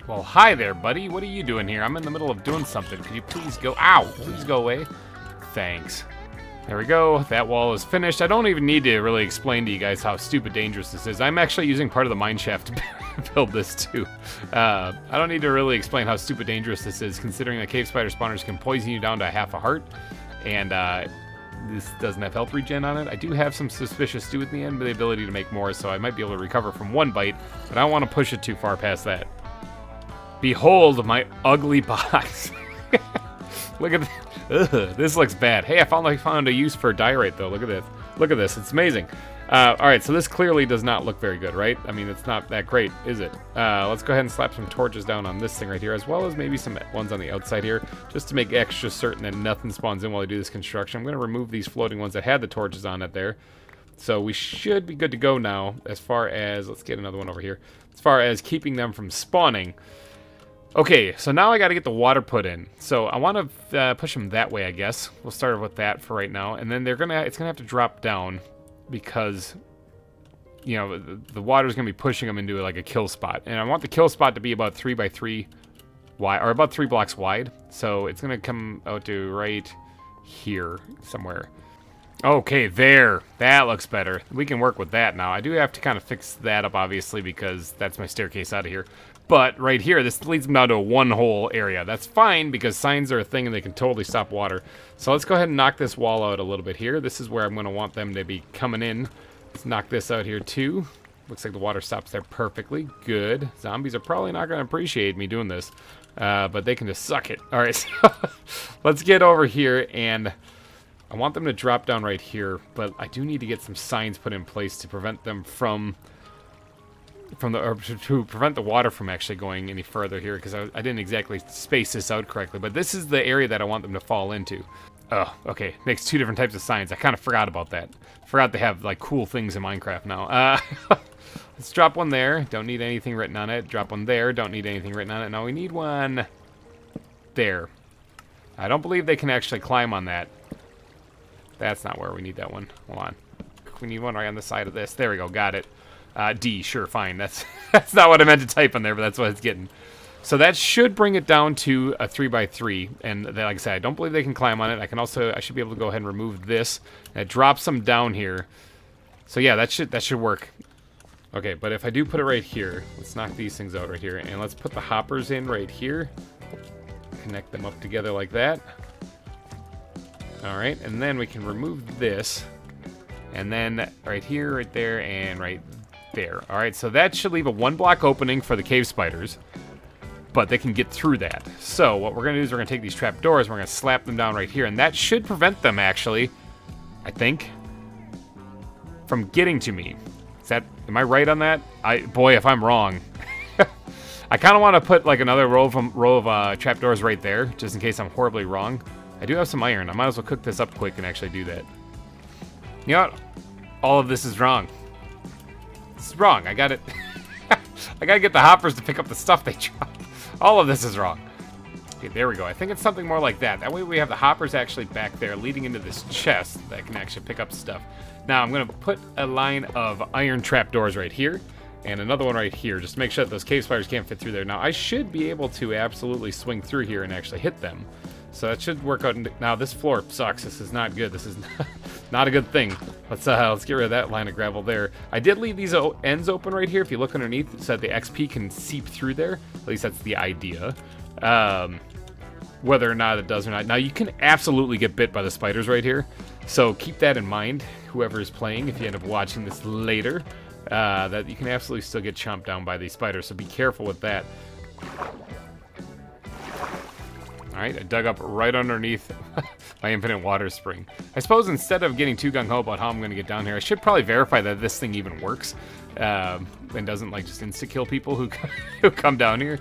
Well, hi there, buddy. What are you doing here? I'm in the middle of doing something. Could you please go... Ow! Please go away. Thanks. There we go. That wall is finished. I don't even need to really explain to you guys how stupid dangerous this is. I'm actually using part of the mineshaft to build this too. I don't need to really explain how stupid dangerous this is, considering that cave spider spawners can poison you down to half a heart. And this doesn't have health regen on it. I do have some suspicious stew at the end, but the ability to make more, so I might be able to recover from 1 bite, but I don't want to push it too far past that. Behold my ugly box. Look at this. Ugh, this looks bad. Hey, I found a use for diorite, though. Look at this. Look at this. It's amazing. Alright, so this clearly does not look very good, right? I mean, it's not that great, is it? Let's go ahead and slap some torches down on this thing right here, as well as maybe some ones on the outside here, just to make extra certain that nothing spawns in while I do this construction. I'm going to remove these floating ones that had the torches on it there. So we should be good to go now as far as, let's get another one over here, as far as keeping them from spawning. Okay, so now I got to get the water put in. So I want to push them that way, I guess. We'll start with that for right now. And then it's going to have to drop down because, you know, the water's going to be pushing them into like a kill spot. And I want the kill spot to be about 3 by 3 wide, or about 3 blocks wide. So it's going to come out to right here somewhere. Okay, there. That looks better. We can work with that now. I do have to kind of fix that up, obviously, because that's my staircase out of here. But right here, this leads them down to a one-hole area. That's fine, because signs are a thing, and they can totally stop water. So let's go ahead and knock this wall out a little bit here. This is where I'm going to want them to be coming in. Let's knock this out here, too. Looks like the water stops there perfectly. Good. Zombies are probably not going to appreciate me doing this, but they can just suck it. All right, so let's get over here, and I want them to drop down right here, but I do need to get some signs put in place to prevent them to prevent the water from actually going any further here, because I didn't exactly space this out correctly. But this is the area that I want them to fall into. Oh, okay. Makes 2 different types of signs. I kind of forgot about that. Forgot they have like cool things in Minecraft now. Let's drop one there. Don't need anything written on it. Drop one there. Don't need anything written on it. Now we need one there. I don't believe they can actually climb on that. That's not where we need that one. Hold on. We need one right on the side of this. There we go. Got it. D, sure, fine. That's not what I meant to type on there, but that's what it's getting. So that should bring it down to a 3 by 3. And like I said, I don't believe they can climb on it. I should be able to go ahead and remove this. And it drops them down here. So yeah, that should work. Okay, but if I do put it right here, let's knock these things out right here. And let's put the hoppers in right here. Connect them up together like that. Alright, and then we can remove this. And then right here, right there, and right there. Alright, so that should leave a 1-block opening for the cave spiders. But they can get through that. So what we're going to do is we're going to take these trapdoors and we're going to slap them down right here. And that should prevent them, actually, I think, from getting to me. Am I right on that? Boy, if I'm wrong. I kind of want to put like another row of trapdoors right there, just in case I'm horribly wrong. I do have some iron. I might as well cook this up quick and actually do that. You know what? All of this is wrong. This is wrong. I got it. I gotta get the hoppers to pick up the stuff they drop. All of this is wrong. Okay, there we go. I think it's something more like that. That way we have the hoppers actually back there leading into this chest that can actually pick up stuff. Now I'm going to put a line of iron trapdoors right here and another one right here just to make sure that those cave spiders can't fit through there. Now I should be able to absolutely swing through here and actually hit them. So that should work out. Now this floor sucks. This is not good. This is not a good thing. Let's get rid of that line of gravel there. I did leave these ends open right here. If you look underneath, so that the XP can seep through there. At least that's the idea. Whether or not it does or not. Now you can absolutely get bit by the spiders right here. So keep that in mind, whoever is playing, if you end up watching this later, that you can absolutely still get chomped down by these spiders. So be careful with that. Alright, I dug up right underneath my infinite water spring. I suppose instead of getting too gung-ho about how I'm going to get down here, I should probably verify that this thing even works. And doesn't like just insta-kill people who come down here.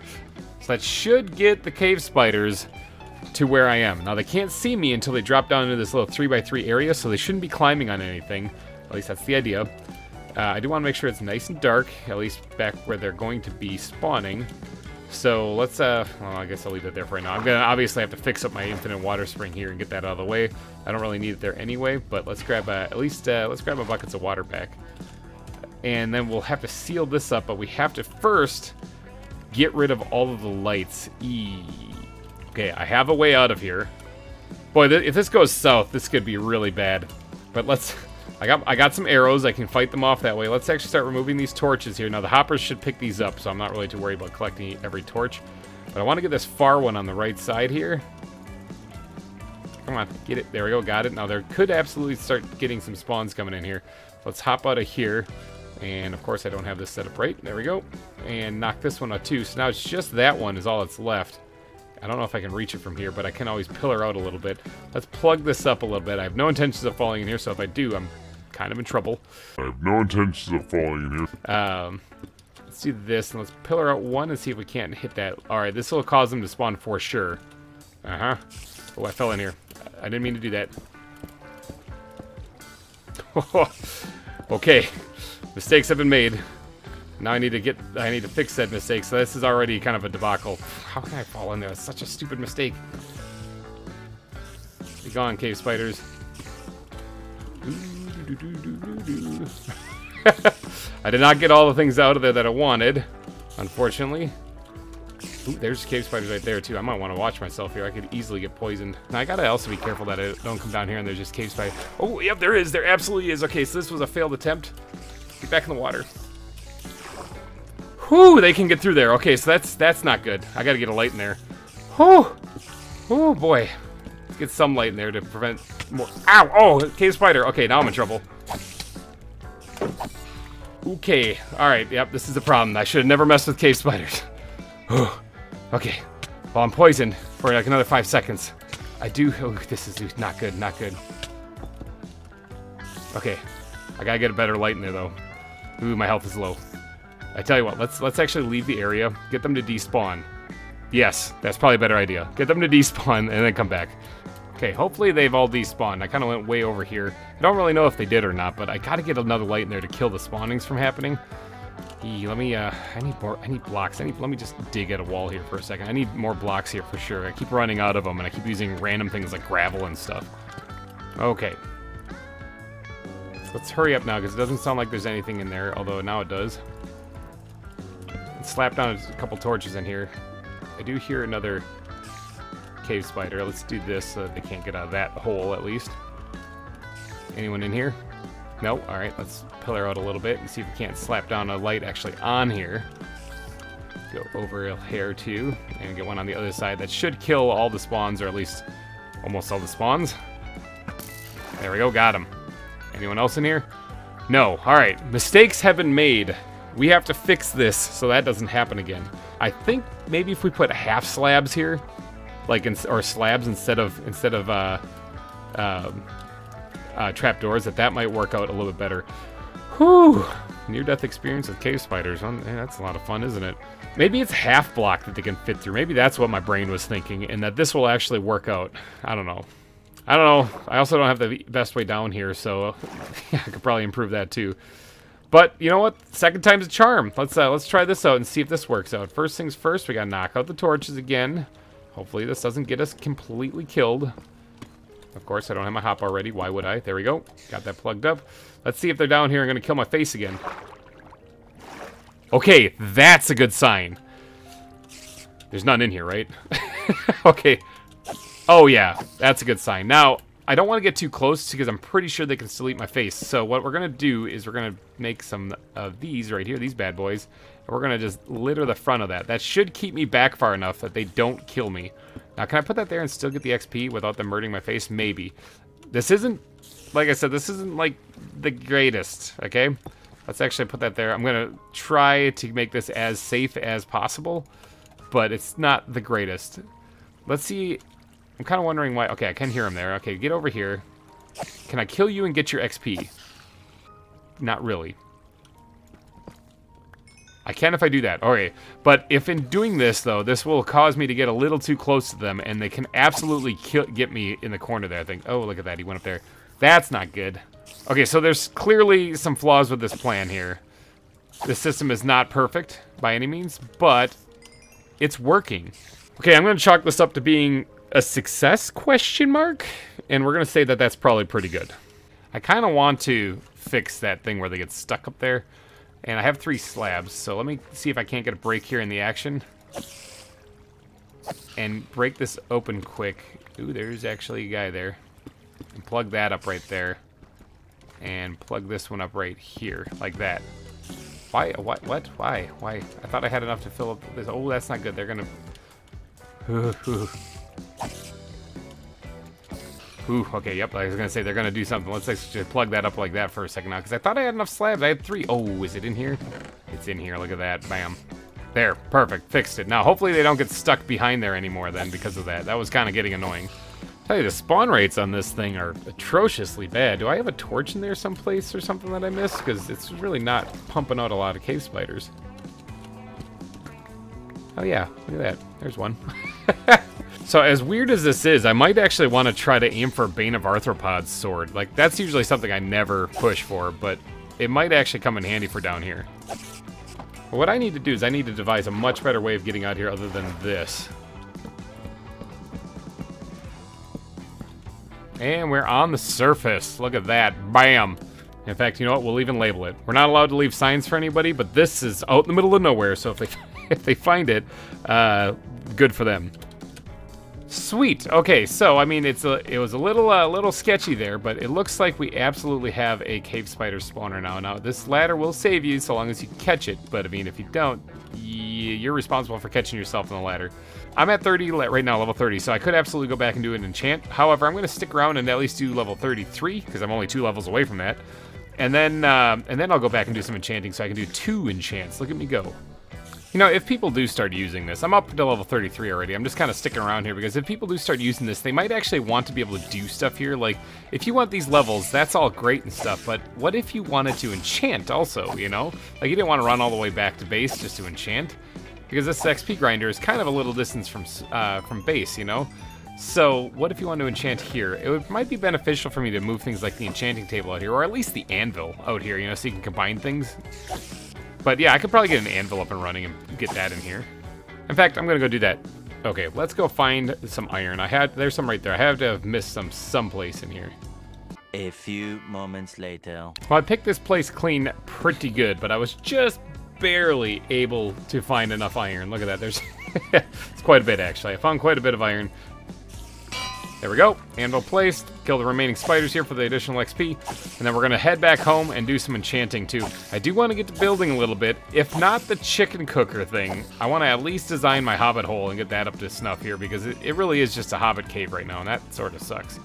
So that should get the cave spiders to where I am. Now they can't see me until they drop down into this little 3 by 3 area, so they shouldn't be climbing on anything. At least that's the idea. I do want to make sure it's nice and dark, at least back where they're going to be spawning. So let's, well, I guess I'll leave it there for right now. I'm going to obviously have to fix up my infinite water spring here and get that out of the way. I don't really need it there anyway, but let's grab let's grab a buckets of water back. And then we'll have to seal this up, but we have to first get rid of all of the lights. Okay, I have a way out of here. Boy, if this goes south, this could be really bad. But I got some arrows. I can fight them off that way. Let's actually start removing these torches here. Now, the hoppers should pick these up, so I'm not really too worried about collecting every torch. But I want to get this far one on the right side here. Come on, get it. There we go, got it. Now, there could absolutely start getting some spawns coming in here. Let's hop out of here. And, of course, I don't have this set up right. There we go. And knock this one out, too. So now it's just that one is all that's left. I don't know if I can reach it from here, but I can always pillar out a little bit. Let's plug this up a little bit. I have no intentions of falling in here, so if I do, I'm kind of in trouble. I have no intentions of falling in here. Let's do this, and let's pillar out one and see if we can't hit that. Alright, this will cause them to spawn for sure. Uh-huh. Oh, I fell in here. I didn't mean to do that. Okay, mistakes have been made. Now I need to fix that mistake. So this is already kind of a debacle. How can I fall in there? That's such a stupid mistake. Be gone, cave spiders. I did not get all the things out of there that I wanted, unfortunately. Ooh, there's cave spiders right there too. I might want to watch myself here. I could easily get poisoned. Now I gotta also be careful that I don't come down here and there's just cave spiders. Oh, yep, there is. There absolutely is. Okay, so this was a failed attempt. Get back in the water. Whew, they can get through there. Okay, so that's not good. I gotta get a light in there. Whew. Oh boy. Let's get some light in there to prevent more. Ow! Oh, cave spider. Okay, now I'm in trouble. Okay. Alright, yep, this is the problem. I should have never messed with cave spiders. Okay. Well, I'm poisoned for like another 5 seconds. I do. Oh, this is not good. Not good. Okay. I gotta get a better light in there, though. Ooh, my health is low. I tell you what, let's actually leave the area. Get them to despawn. Yes, that's probably a better idea. Get them to despawn and then come back. Okay, hopefully they've all despawned. I kind of went way over here. I don't really know if they did or not, but I gotta get another light in there to kill the spawnings from happening. Let me, I need blocks. Let me just dig at a wall here for a second. I need more blocks here for sure. I keep running out of them, and I keep using random things like gravel and stuff. Okay. Let's hurry up now, because it doesn't sound like there's anything in there, although now it does. Let's slap down a couple torches in here. I do hear another cave spider. Let's do this so that they can't get out of that hole, at least. Anyone in here? No? Alright, let's pillar out a little bit and see if we can't slap down a light actually on here. Go over here, too, and get one on the other side. That should kill all the spawns, or at least almost all the spawns. There we go, got him. Anyone else in here? No. Alright, mistakes have been made. We have to fix this so that doesn't happen again. I think maybe if we put half slabs here, like or slabs instead of trapdoors, that might work out a little bit better. Whew! Near-death experience with cave spiders. Man, that's a lot of fun, isn't it? Maybe it's half block that they can fit through. Maybe that's what my brain was thinking, and that this will actually work out. I don't know. I don't know. I also don't have the best way down here, so I could probably improve that too. But you know what? Second time's a charm. Let's try this out and see if this works out. First things first, we gotta knock out the torches again. Hopefully this doesn't get us completely killed. Of course, I don't have my hop already. Why would I? There we go. Got that plugged up. Let's see if they're down here and gonna kill my face again. Okay, that's a good sign. There's none in here, right? Okay. Oh yeah, that's a good sign. Now, I don't want to get too close because I'm pretty sure they can still eat my face. So what we're going to do is we're going to make some of these right here, these bad boys. And we're going to just litter the front of that. That should keep me back far enough that they don't kill me. Now, can I put that there and still get the XP without them murdering my face? Maybe. This isn't, like I said, this isn't like the greatest, okay? Let's actually put that there. I'm going to try to make this as safe as possible, but it's not the greatest. Let's see. I'm kind of wondering why. Okay, I can hear him there. Okay, get over here. Can I kill you and get your XP? Not really. I can if I do that. Alright, but if in doing this, though, this will cause me to get a little too close to them, and they can absolutely get me in the corner there, I think. Oh, look at that. He went up there. That's not good. Okay, so there's clearly some flaws with this plan here. This system is not perfect by any means, but it's working. Okay, I'm going to chalk this up to being a success, question mark? And we're going to say that that's probably pretty good. I kind of want to fix that thing where they get stuck up there. And I have 3 slabs, so let me see if I can't get a break here in the action. And break this open quick. Ooh, there's actually a guy there. And plug that up right there. And plug this one up right here, like that. Why? What? Why? I thought I had enough to fill up this. Oh, that's not good. They're going to... Ooh, okay, yep, I was gonna say they're gonna do something. Let's actually plug that up like that for a second now, because I thought I had enough slabs. I had 3. Oh, is it in here? It's in here, look at that, bam. There, perfect, fixed it. Now, hopefully they don't get stuck behind there anymore then because of that. That was kind of getting annoying. I tell you, the spawn rates on this thing are atrociously bad. Do I have a torch in there someplace or something that I missed? Because it's really not pumping out a lot of cave spiders. Oh yeah, look at that, there's one. So as weird as this is, I might actually want to try to aim for Bane of Arthropods sword. Like, that's usually something I never push for, but it might actually come in handy for down here. But what I need to do is I need to devise a much better way of getting out here other than this. And we're on the surface. Look at that. Bam. In fact, you know what? We'll even label it. We're not allowed to leave signs for anybody, but this is out in the middle of nowhere, so if they find it, good for them. Sweet. Okay, so I mean, it was a little sketchy there, but it looks like we absolutely have a cave spider spawner now. Now, this ladder will save you so long as you catch it, but I mean, if you don't, you're responsible for catching yourself on the ladder. I'm at 30 right now, level 30, so I could absolutely go back and do an enchant. However, I'm going to stick around and at least do level 33 because I'm only 2 levels away from that, and then I'll go back and do some enchanting so I can do 2 enchants. Look at me go. You know, if people do start using this, I'm up to level 33 already. I'm just kind of sticking around here because if people do start using this, they might actually want to be able to do stuff here. Like, if you want these levels, that's all great and stuff, but what if you wanted to enchant also, you know? Like, you didn't want to run all the way back to base just to enchant, because this XP grinder is kind of a little distance from base, you know? So, what if you want to enchant here? It might be beneficial for me to move things like the enchanting table out here, or at least the anvil out here, you know, so you can combine things. But yeah, I could probably get an anvil up and running and get that in here. In fact, I'm gonna go do that. Okay, let's go find some iron. There's some right there. I have to have missed some someplace in here. A few moments later. Well, I picked this place clean pretty good, but I was just barely able to find enough iron. Look at that, there's it's quite a bit actually. I found quite a bit of iron. There we go, anvil placed, kill the remaining spiders here for the additional XP, and then we're gonna head back home and do some enchanting too. I do wanna get to building a little bit, if not the chicken cooker thing, I wanna at least design my hobbit hole and get that up to snuff here, because it really is just a hobbit cave right now, and that sort of sucks.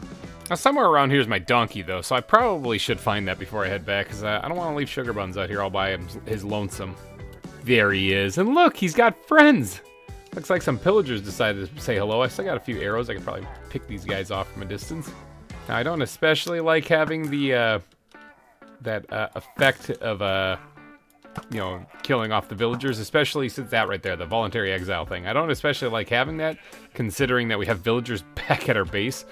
Now somewhere around here is my donkey though, so I probably should find that before I head back, because I don't wanna leave Sugar Buns out here all by his lonesome. There he is, and look, he's got friends! Looks like some pillagers decided to say hello. I still got a few arrows. I could probably pick these guys off from a distance. Now, I don't especially like having the that effect of you know, killing off the villagers, especially since that right there, the voluntary exile thing. I don't especially like having that, considering that we have villagers back at our base.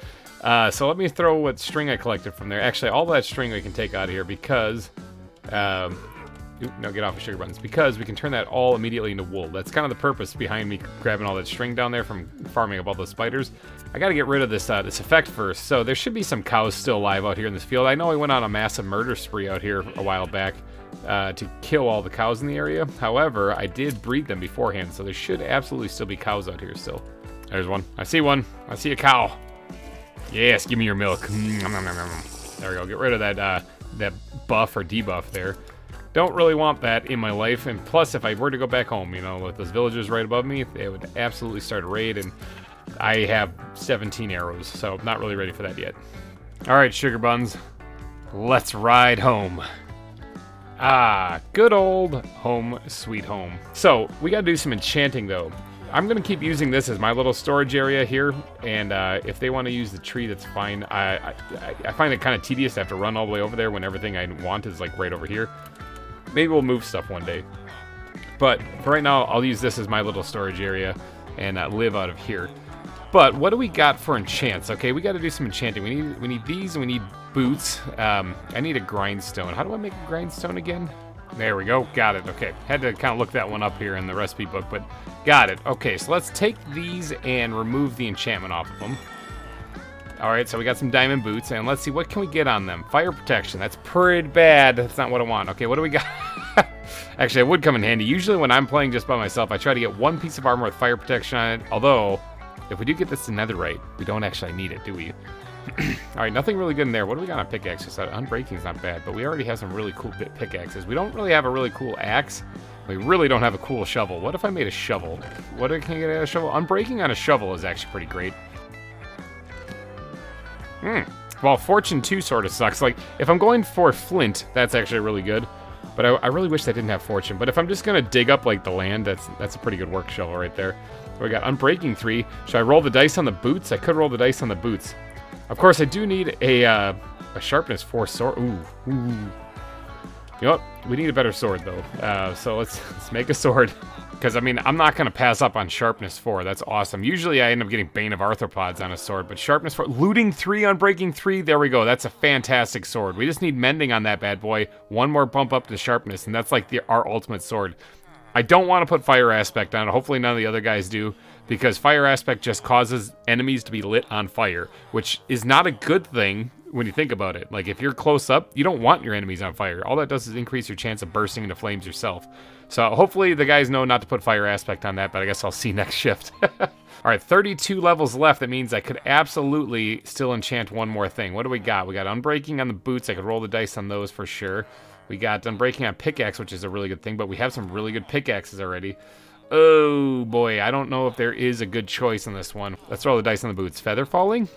So let me throw what string I collected from there. Actually, all that string we can take out of here because no, get off of Sugar Buns, because we can turn that all immediately into wool. That's kind of the purpose behind me grabbing all that string down there from farming up all those spiders. I gotta get rid of this this effect first, so there should be some cows still alive out here in this field. I know I went on a massive murder spree out here a while back to kill all the cows in the area. However, I did breed them beforehand, so there should absolutely still be cows out here still. There's one. I see one. I see a cow. Yes, give me your milk. There we go. Get rid of that that buff or debuff there. Don't really want that in my life, and plus if I were to go back home, you know, with those villagers right above me, they would absolutely start a raid, and I have 17 arrows, so not really ready for that yet. Alright, Sugar Buns, let's ride home. Ah, good old home sweet home. So, we gotta do some enchanting though. I'm gonna keep using this as my little storage area here, and if they want to use the tree, that's fine. I find it kind of tedious to have to run all the way over there when everything I want is like right over here. Maybe we'll move stuff one day. But for right now, I'll use this as my little storage area and live out of here. But what do we got for enchants? Okay, we got to do some enchanting. We need these, and we need boots. I need a grindstone. How do I make a grindstone again? There we go. Got it. Okay, had to kind of look that one up here in the recipe book, but got it. Okay, so let's take these and remove the enchantment off of them. Alright, so we got some diamond boots, and let's see, what can we get on them? Fire protection, that's pretty bad. That's not what I want. Okay, what do we got? Actually, it would come in handy. Usually when I'm playing just by myself, I try to get one piece of armor with fire protection on it. Although, if we do get this to netherite, we don't actually need it, do we? Alright, nothing really good in there. What do we got on pickaxes? Unbreaking's not bad, but we already have some really cool pickaxes. We don't really have a really cool axe. We really don't have a cool shovel. What if I made a shovel? What can I get out of a shovel? Unbreaking on a shovel is actually pretty great. Well, Fortune 2 sort of sucks. Like, if I'm going for Flint, that's actually really good. But I really wish I didn't have Fortune. But if I'm just going to dig up, like, the land, that's a pretty good work shovel right there. So we got Unbreaking 3. Should I roll the dice on the boots? I could roll the dice on the boots. Of course, I do need a Sharpness 4 sword. Ooh. You know what? We need a better sword, though. So let's make a sword. Because, I mean, I'm not going to pass up on Sharpness 4. That's awesome. Usually I end up getting Bane of Arthropods on a sword, but Sharpness 4... Looting 3 on Breaking 3, there we go. That's a fantastic sword. We just need Mending on that bad boy. One more bump up to Sharpness, and that's like our ultimate sword. I don't want to put Fire Aspect on it. Hopefully none of the other guys do, because Fire Aspect just causes enemies to be lit on fire, which is not a good thing when you think about it. Like, if you're close up, you don't want your enemies on fire. All that does is increase your chance of bursting into flames yourself. So hopefully the guys know not to put Fire Aspect on that, but I guess I'll see next shift. Alright, 32 levels left. That means I could absolutely still enchant one more thing. What do we got? We got Unbreaking on the boots. I could roll the dice on those for sure. We got Unbreaking on Pickaxe, which is a really good thing, but we have some really good pickaxes already. Oh boy, I don't know if there is a good choice on this one. Let's roll the dice on the boots. Feather Falling?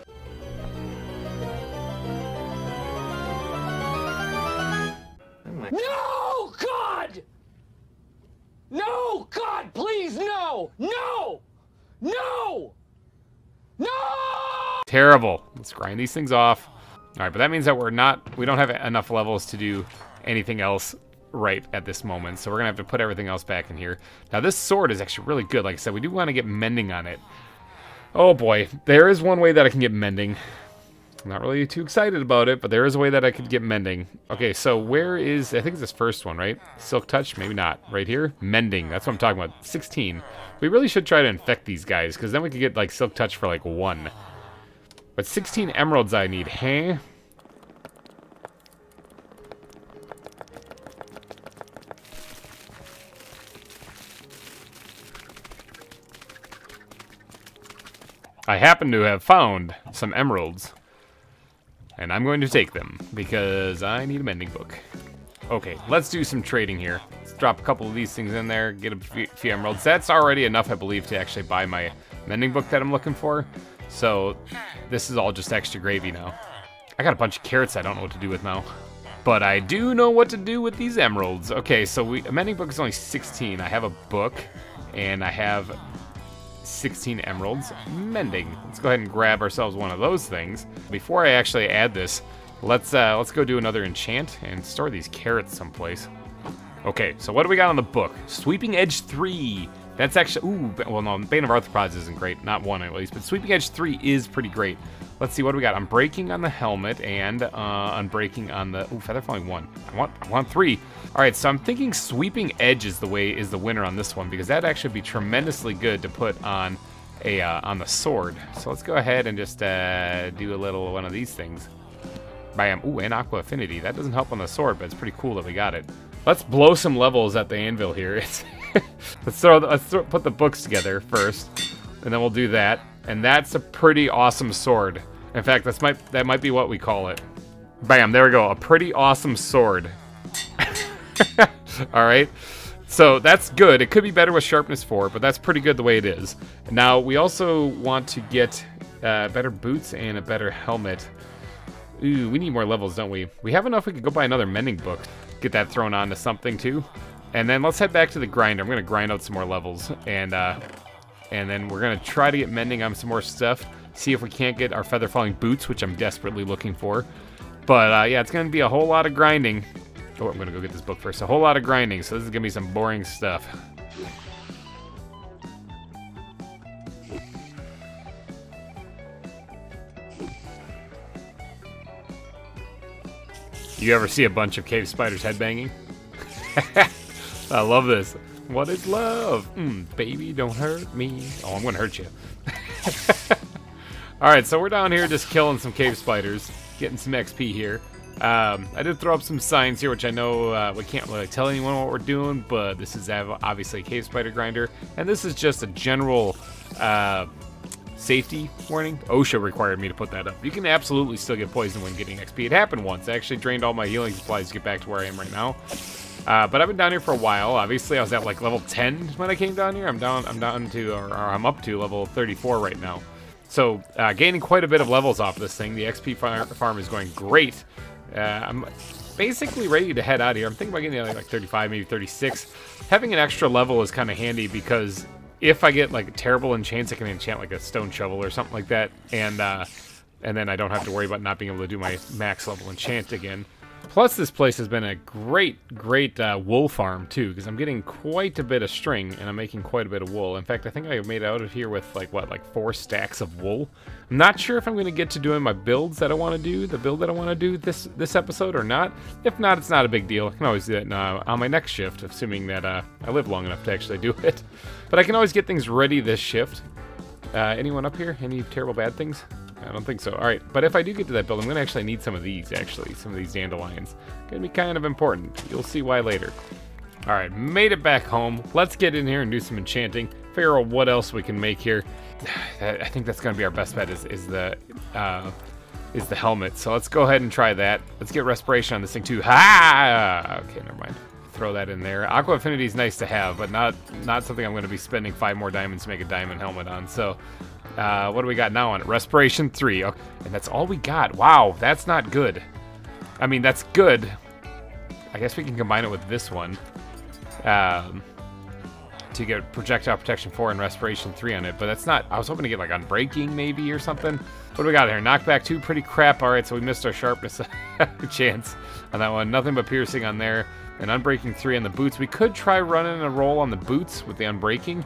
No, God! No, God, please, no! No! No! No! Terrible. Let's grind these things off. Alright, but that means that we don't have enough levels to do anything else right at this moment, so we're gonna have to put everything else back in here. Now, this sword is actually really good. Like I said, we do want to get Mending on it. Oh boy, there is one way that I can get Mending. I'm not really too excited about it, but there is a way that I could get Mending. Okay, so where is... I think it's this first one, right? Silk Touch? Maybe not. Right here? Mending. That's what I'm talking about. 16. We really should try to infect these guys, because then we could get, like, Silk Touch for, like, 1. But 16 emeralds I need, huh? I happen to have found some emeralds. And I'm going to take them, because I need a mending book. Okay, let's do some trading here. Let's drop a couple of these things in there, get a few emeralds. That's already enough, I believe, to actually buy my mending book that I'm looking for. So, this is all just extra gravy now. I got a bunch of carrots I don't know what to do with now. But I do know what to do with these emeralds. Okay, so a mending book is only 16. I have a book, and I have 16 emeralds. Mending. Let's go ahead and grab ourselves one of those things. Before I actually add this, let's go do another enchant and store these carrots someplace. Okay, so what do we got on the book? Sweeping Edge 3. That's actually... Ooh, well, no, Bane of Arthropods isn't great. Not 1, at least. But Sweeping Edge 3 is pretty great. Let's see, what do we got? Unbreaking on the helmet and Unbreaking on the... Ooh, Feather Falling 1. I want 3. Alright, so I'm thinking Sweeping Edge is the winner on this one, because that'd actually be tremendously good to put on on the sword. So let's go ahead and just do a little one of these things. Bam. Ooh, and Aqua Affinity. That doesn't help on the sword, but it's pretty cool that we got it. Let's blow some levels at the anvil here. Let's put the books together first, and then we'll do that. And that's a pretty awesome sword. In fact, that might be what we call it. Bam, there we go. A pretty awesome sword. Alright. So that's good. It could be better with Sharpness 4, but that's pretty good the way it is. Now, we also want to get better boots and a better helmet. Ooh, we need more levels, don't we? We have enough we could go buy another mending book. Get that thrown onto something, too. And then let's head back to the grinder. I'm going to grind out some more levels. And then we're going to try to get mending on some more stuff. See if we can't get our Feather Falling boots, which I'm desperately looking for. But, yeah, it's going to be a whole lot of grinding. Oh, I'm going to go get this book first. A whole lot of grinding, so this is going to be some boring stuff. You ever see a bunch of cave spiders headbanging? I love this. What is love? Baby, don't hurt me. Oh, I'm going to hurt you. Alright, so we're down here just killing some cave spiders. Getting some XP here. I did throw up some signs here, which I know we can't really tell anyone what we're doing, but this is obviously a cave spider grinder, and this is just a general safety warning. OSHA required me to put that up. You can absolutely still get poisoned when getting XP. It happened once. I actually drained all my healing supplies to get back to where I am right now. But I've been down here for a while. Obviously, I was at like level 10 when I came down here. I'm up to level 34 right now. So gaining quite a bit of levels off this thing. The XP farm is going great. I'm basically ready to head out of here. I'm thinking about getting like 35, maybe 36. Having an extra level is kind of handy because if I get like terrible enchants, I can enchant like a stone shovel or something like that, and then I don't have to worry about not being able to do my max level enchant again. Plus, this place has been a great wool farm, too, because I'm getting quite a bit of string, and I'm making quite a bit of wool. In fact, I think I made out of here with, like, what, like 4 stacks of wool? I'm not sure if I'm going to get to doing my builds that I want to do, the build that I want to do this episode or not. If not, it's not a big deal. I can always do that on my next shift, assuming that I live long enough to actually do it. But I can always get things ready this shift. Anyone up here? Any terrible bad things? I don't think so. Alright, but if I do get to that build, I'm going to actually need some of these, some of these dandelions. Going to be kind of important. You'll see why later. Alright, made it back home. Let's get in here and do some enchanting. Figure out what else we can make here. I think that's going to be our best bet is the helmet. So let's go ahead and try that. Let's get respiration on this thing too. Ha! Okay, never mind. Throw that in there. Aqua Affinity is nice to have, but not something I'm going to be spending 5 more diamonds to make a diamond helmet on. So, what do we got now on it? Respiration 3. Okay. And that's all we got. Wow, that's not good. I mean, that's good. I guess we can combine it with this one. To get Projectile Protection 4 and Respiration 3 on it. But that's not... I was hoping to get, like, Unbreaking, maybe, or something. What do we got here? Knockback 2, pretty crap. Alright, so we missed our Sharpness chance on that one. Nothing but Piercing on there. And Unbreaking 3 on the boots. We could try running a roll on the boots with the Unbreaking,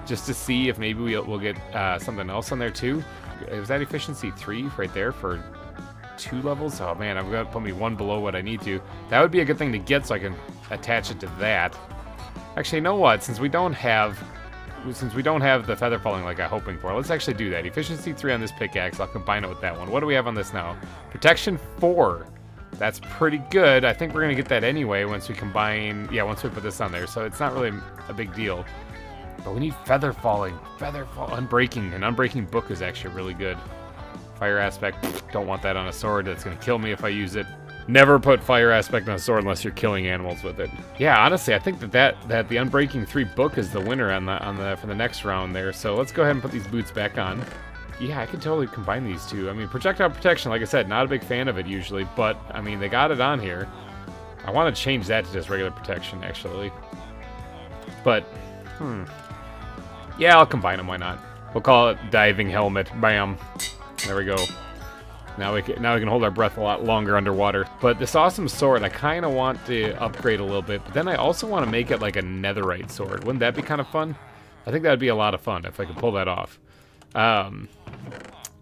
just to see if maybe we'll get something else on there too. Is that Efficiency 3 right there for 2 levels? Oh man, I'm going to put me 1 below what I need to. That would be a good thing to get so I can attach it to that. Actually, you know what? Since we don't have the feather falling like I'm hoping for, let's actually do that. Efficiency 3 on this pickaxe. I'll combine it with that one. What do we have on this now? Protection 4. That's pretty good. I think we're going to get that anyway once we combine... Yeah, once we put this on there. So it's not really a big deal. But we need Feather Falling. Unbreaking. An Unbreaking book is actually really good. Fire Aspect. Don't want that on a sword. That's going to kill me if I use it. Never put Fire Aspect on a sword unless you're killing animals with it. Yeah, honestly, I think that the Unbreaking 3 book is the winner for the next round there. So let's go ahead and put these boots back on. Yeah, I could totally combine these two. I mean, Projectile Protection, like I said, not a big fan of it usually, but, I mean, they got it on here. I want to change that to just regular protection, actually. But, yeah, I'll combine them, why not? We'll call it Diving Helmet. Bam. There we go. Now we can hold our breath a lot longer underwater. But this awesome sword, I kind of want to upgrade a little bit, but then I also want to make it like a netherite sword. Wouldn't that be kind of fun? I think that would be a lot of fun if I could pull that off.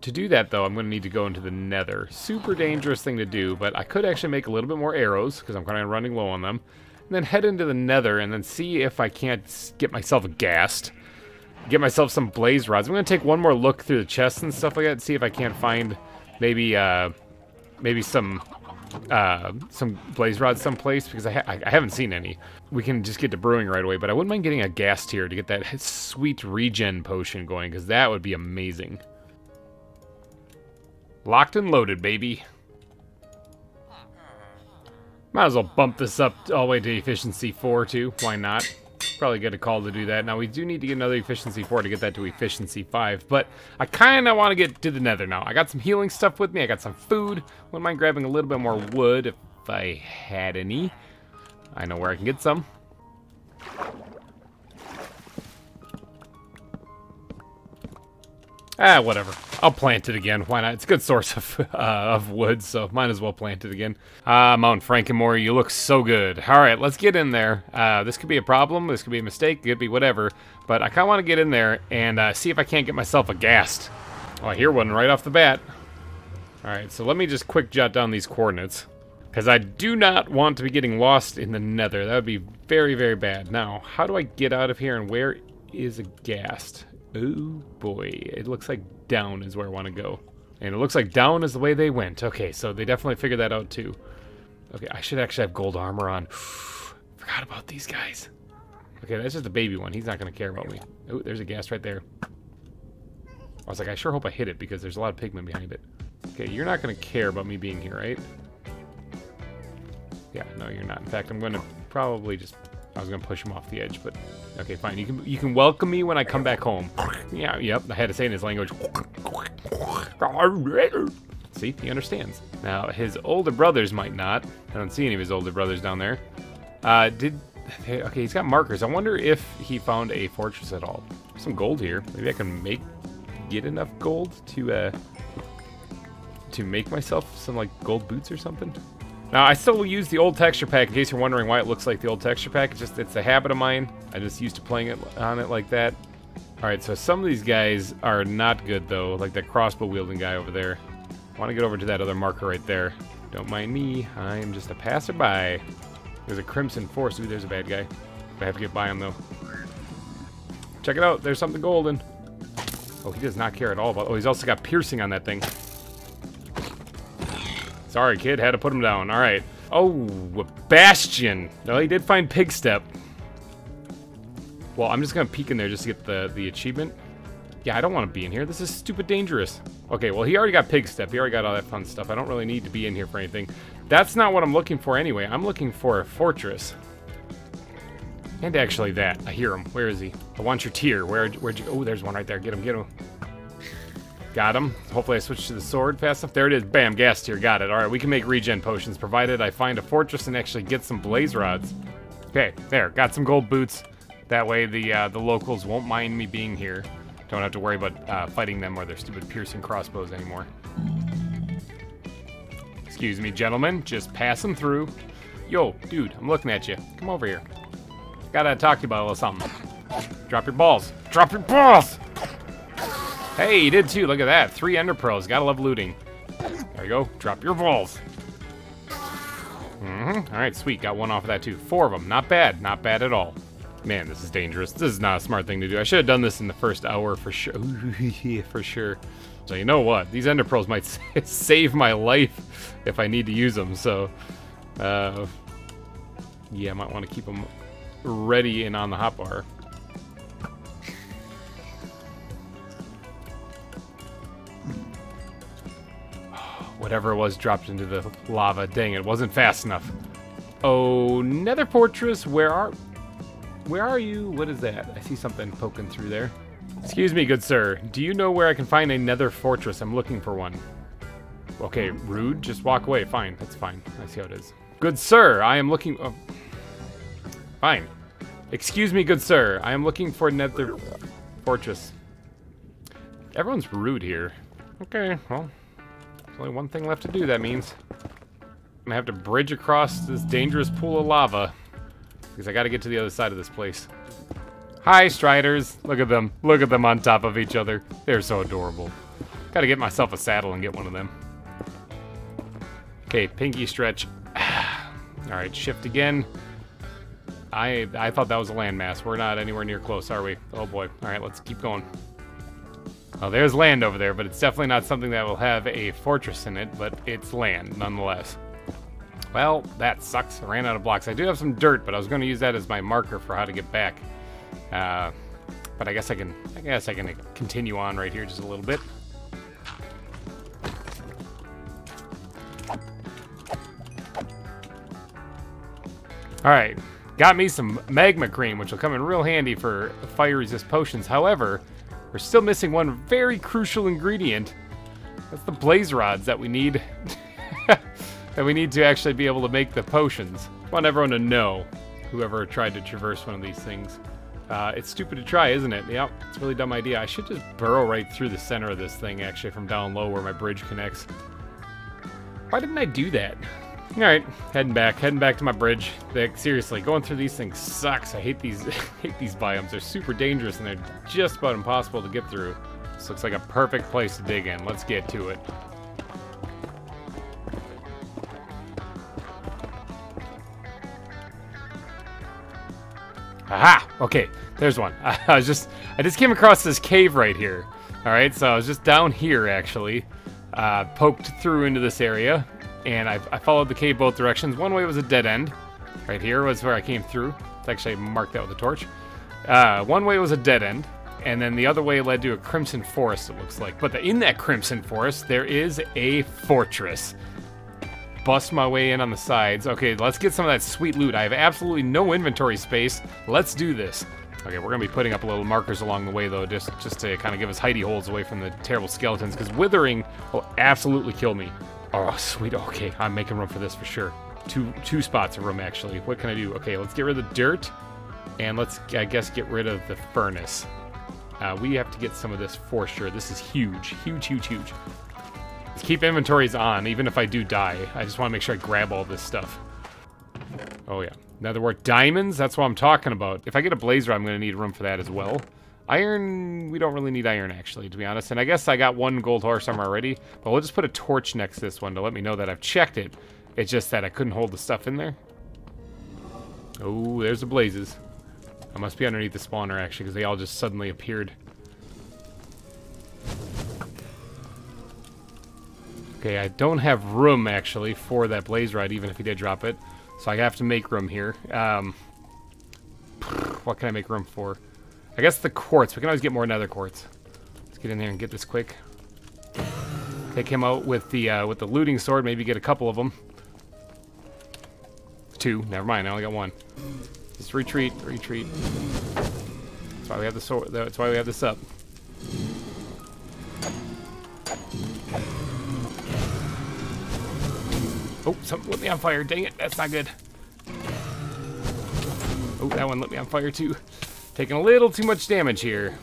To do that, though, I'm going to need to go into the nether. Super dangerous thing to do, but I could actually make a little bit more arrows, because I'm kind of running low on them. And then head into the nether, and then see if I can't get myself gassed. Get myself some blaze rods. I'm going to take one more look through the chests and stuff like that, and see if I can't find maybe some blaze rods someplace, because I haven't seen any. We can just get to brewing right away, but I wouldn't mind getting a gas tier to get that sweet regen potion going, because that would be amazing. Locked and loaded, baby. Might as well bump this up all the way to Efficiency 4, too. Why not? Probably get a call to do that. Now, we do need to get another Efficiency 4 to get that to Efficiency 5, but I kind of want to get to the nether now. I got some healing stuff with me. I got some food. Wouldn't mind grabbing a little bit more wood if I had any. I know where I can get some. Ah, whatever. I'll plant it again. Why not? It's a good source of wood, so might as well plant it again. Mount Frankenmore, you look so good. All right, let's get in there. This could be a problem. This could be a mistake. It could be whatever. But I kind of want to get in there and see if I can't get myself a ghast. Oh, I hear one right off the bat. All right, so let me just quick jot down these coordinates, because I do not want to be getting lost in the nether. That would be very, very bad. Now, how do I get out of here, and where is a ghast? Oh boy, it looks like down is where I want to go. And it looks like down is the way they went. Okay, so they definitely figured that out too. Okay, I should actually have gold armor on. Forgot about these guys. Okay, that's just a baby one. He's not going to care about me. Oh, there's a ghast right there. I was like, I sure hope I hit it, because there's a lot of pigment behind it. Okay, you're not going to care about me being here, right? Yeah, no, you're not. In fact, I'm going to probably just... I was going to push him off the edge, but... Okay, fine. You can welcome me when I come back home. Yeah, yep. I had to say in his language. See? He understands. Now, his older brothers might not. I don't see any of his older brothers down there. Okay, he's got markers. I wonder if he found a fortress at all. There's some gold here. Maybe I can get enough gold to make myself some, like, gold boots or something. Now, I still will use the old texture pack in case you're wondering why it looks like the old texture pack. It's a habit of mine. I just used to playing it on it like that. Alright, so some of these guys are not good, though. Like that crossbow-wielding guy over there. I want to get over to that other marker right there. Don't mind me. I am just a passerby. There's a Crimson Force. Ooh, there's a bad guy. I have to get by him, though. Check it out. There's something golden. Oh, he does not care at all about... Oh, he's also got piercing on that thing. Sorry, kid. Had to put him down. All right. Oh, Bastion. No, he did find Pig Step. Well, I'm just going to peek in there just to get the achievement. Yeah, I don't want to be in here. This is stupid dangerous. Okay, well, he already got Pig Step. He already got all that fun stuff. I don't really need to be in here for anything. That's not what I'm looking for anyway. I'm looking for a fortress. And actually that. I hear him. Where is he? I want your tear. Where'd you... Oh, there's one right there. Get him, get him. Got him. Hopefully I switched to the sword fast enough. There it is. Bam, gas tier. Got it. All right, we can make regen potions, provided I find a fortress and actually get some blaze rods. Okay, there. Got some gold boots. That way the locals won't mind me being here. Don't have to worry about fighting them or their stupid piercing crossbows anymore. Excuse me, gentlemen. Just passing through. Yo, dude, I'm looking at you. Come over here. Gotta talk to you about a little something. Drop your balls. Drop your balls! Hey, you did too. Look at that. 3 ender pearls. Gotta love looting. There you go. Drop your balls. Alright, sweet. Got one off of that too. 4 of them. Not bad. Not bad at all. Man, this is dangerous. This is not a smart thing to do. I should have done this in the first hour for sure. For sure. So you know what? These ender pearls might save my life if I need to use them. So, yeah, I might want to keep them ready and on the hotbar. Whatever it was dropped into the lava. Dang, it wasn't fast enough. Oh, Nether Fortress, where are you? What is that? I see something poking through there. Excuse me, good sir. Do you know where I can find a Nether Fortress? I'm looking for one. Okay, rude. Just walk away. Fine. That's fine. I see how it is. Good sir, I am looking... Oh. Fine. Excuse me, good sir. I am looking for Nether Fortress. Everyone's rude here. Okay, well... There's only one thing left to do, that means. I'm gonna have to bridge across this dangerous pool of lava. Because I gotta get to the other side of this place. Hi, Striders. Look at them. Look at them on top of each other. They're so adorable. Gotta get myself a saddle and get one of them. Okay, pinky stretch. Alright, shift again. I thought that was a landmass. We're not anywhere near close, are we? Oh boy. Alright, let's keep going. Oh, there's land over there, but it's definitely not something that will have a fortress in it, but it's land, nonetheless. Well, that sucks. I ran out of blocks. I do have some dirt, but I was going to use that as my marker for how to get back. But I guess I can continue on right here just a little bit. Alright, got me some magma cream, which will come in real handy for fire resist potions. However, we're still missing one very crucial ingredient. That's the blaze rods that we need. That we need to actually be able to make the potions. I want everyone to know, whoever tried to traverse one of these things. It's stupid to try, isn't it? Yep, it's a really dumb idea. I should just burrow right through the center of this thing, actually, from down low where my bridge connects. Why didn't I do that? Alright, heading back to my bridge. Seriously, going through these things sucks. I hate these biomes. They're super dangerous and they're just about impossible to get through. This looks like a perfect place to dig in. Let's get to it. Aha! Okay, there's one. I just came across this cave right here. Alright, so I was just down here actually. Poked through into this area. And I followed the cave both directions. One way was a dead end. Right here was where I came through. It's actually marked that with a torch. One way was a dead end. And then the other way led to a crimson forest, it looks like. But in that crimson forest, there is a fortress. Bust my way in on the sides. Okay, let's get some of that sweet loot. I have absolutely no inventory space. Let's do this. Okay, we're going to be putting up little markers along the way, though, just to kind of give us hidey holes away from the terrible skeletons, because withering will absolutely kill me. Oh, sweet. Okay, I'm making room for this for sure. Two spots of room, actually. What can I do? Okay, let's get rid of the dirt, and let's, I guess, get rid of the furnace. We have to get some of this for sure. This is huge. Huge, huge, huge. Keep inventories on, even if I do die. I just want to make sure I grab all this stuff. Oh yeah. Netherwart diamonds, that's what I'm talking about. If I get a blaze rod, I'm going to need room for that as well. Iron, we don't really need iron actually, to be honest. And I guess I got one gold horse armor already, but we'll just put a torch next to this one to let me know that I've checked it. It's just that I couldn't hold the stuff in there. Oh, there's the blazes. I must be underneath the spawner actually, because they all just suddenly appeared. Okay, I don't have room actually for that blaze rod, even if he did drop it. So I have to make room here. What can I make room for? I guess the quartz. We can always get more nether quartz. Let's get in there and get this quick. Take him out with the looting sword. Maybe get a couple of them. 2. Never mind. I only got 1. Just retreat. Retreat. That's why we have the sword. That's why we have this up. Oh, something lit me on fire. Dang it. That's not good. Oh, that one lit me on fire too. Taking a little too much damage here.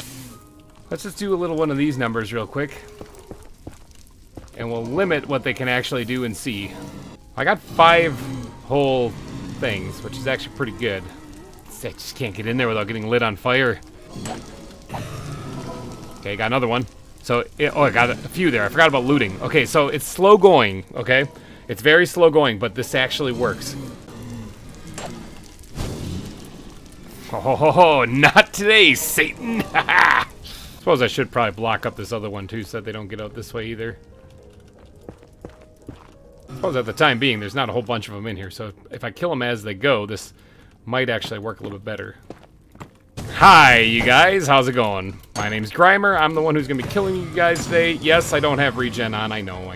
Let's just do a little one of these numbers real quick. And we'll limit what they can actually do and see. I got 5 whole things, which is actually pretty good. I just can't get in there without getting lit on fire. Okay, got another one. So, I got a few there. I forgot about looting. Okay, so it's slow going, okay? It's very slow going, but this actually works. Oh, not today, Satan! Suppose I should probably block up this other one too, so that they don't get out this way either. Suppose at the time being, there's not a whole bunch of them in here, so if I kill them as they go, this might actually work a little bit better. Hi, you guys. How's it going? My name's GReimer. I'm the one who's going to be killing you guys today. Yes, I don't have regen on. I know.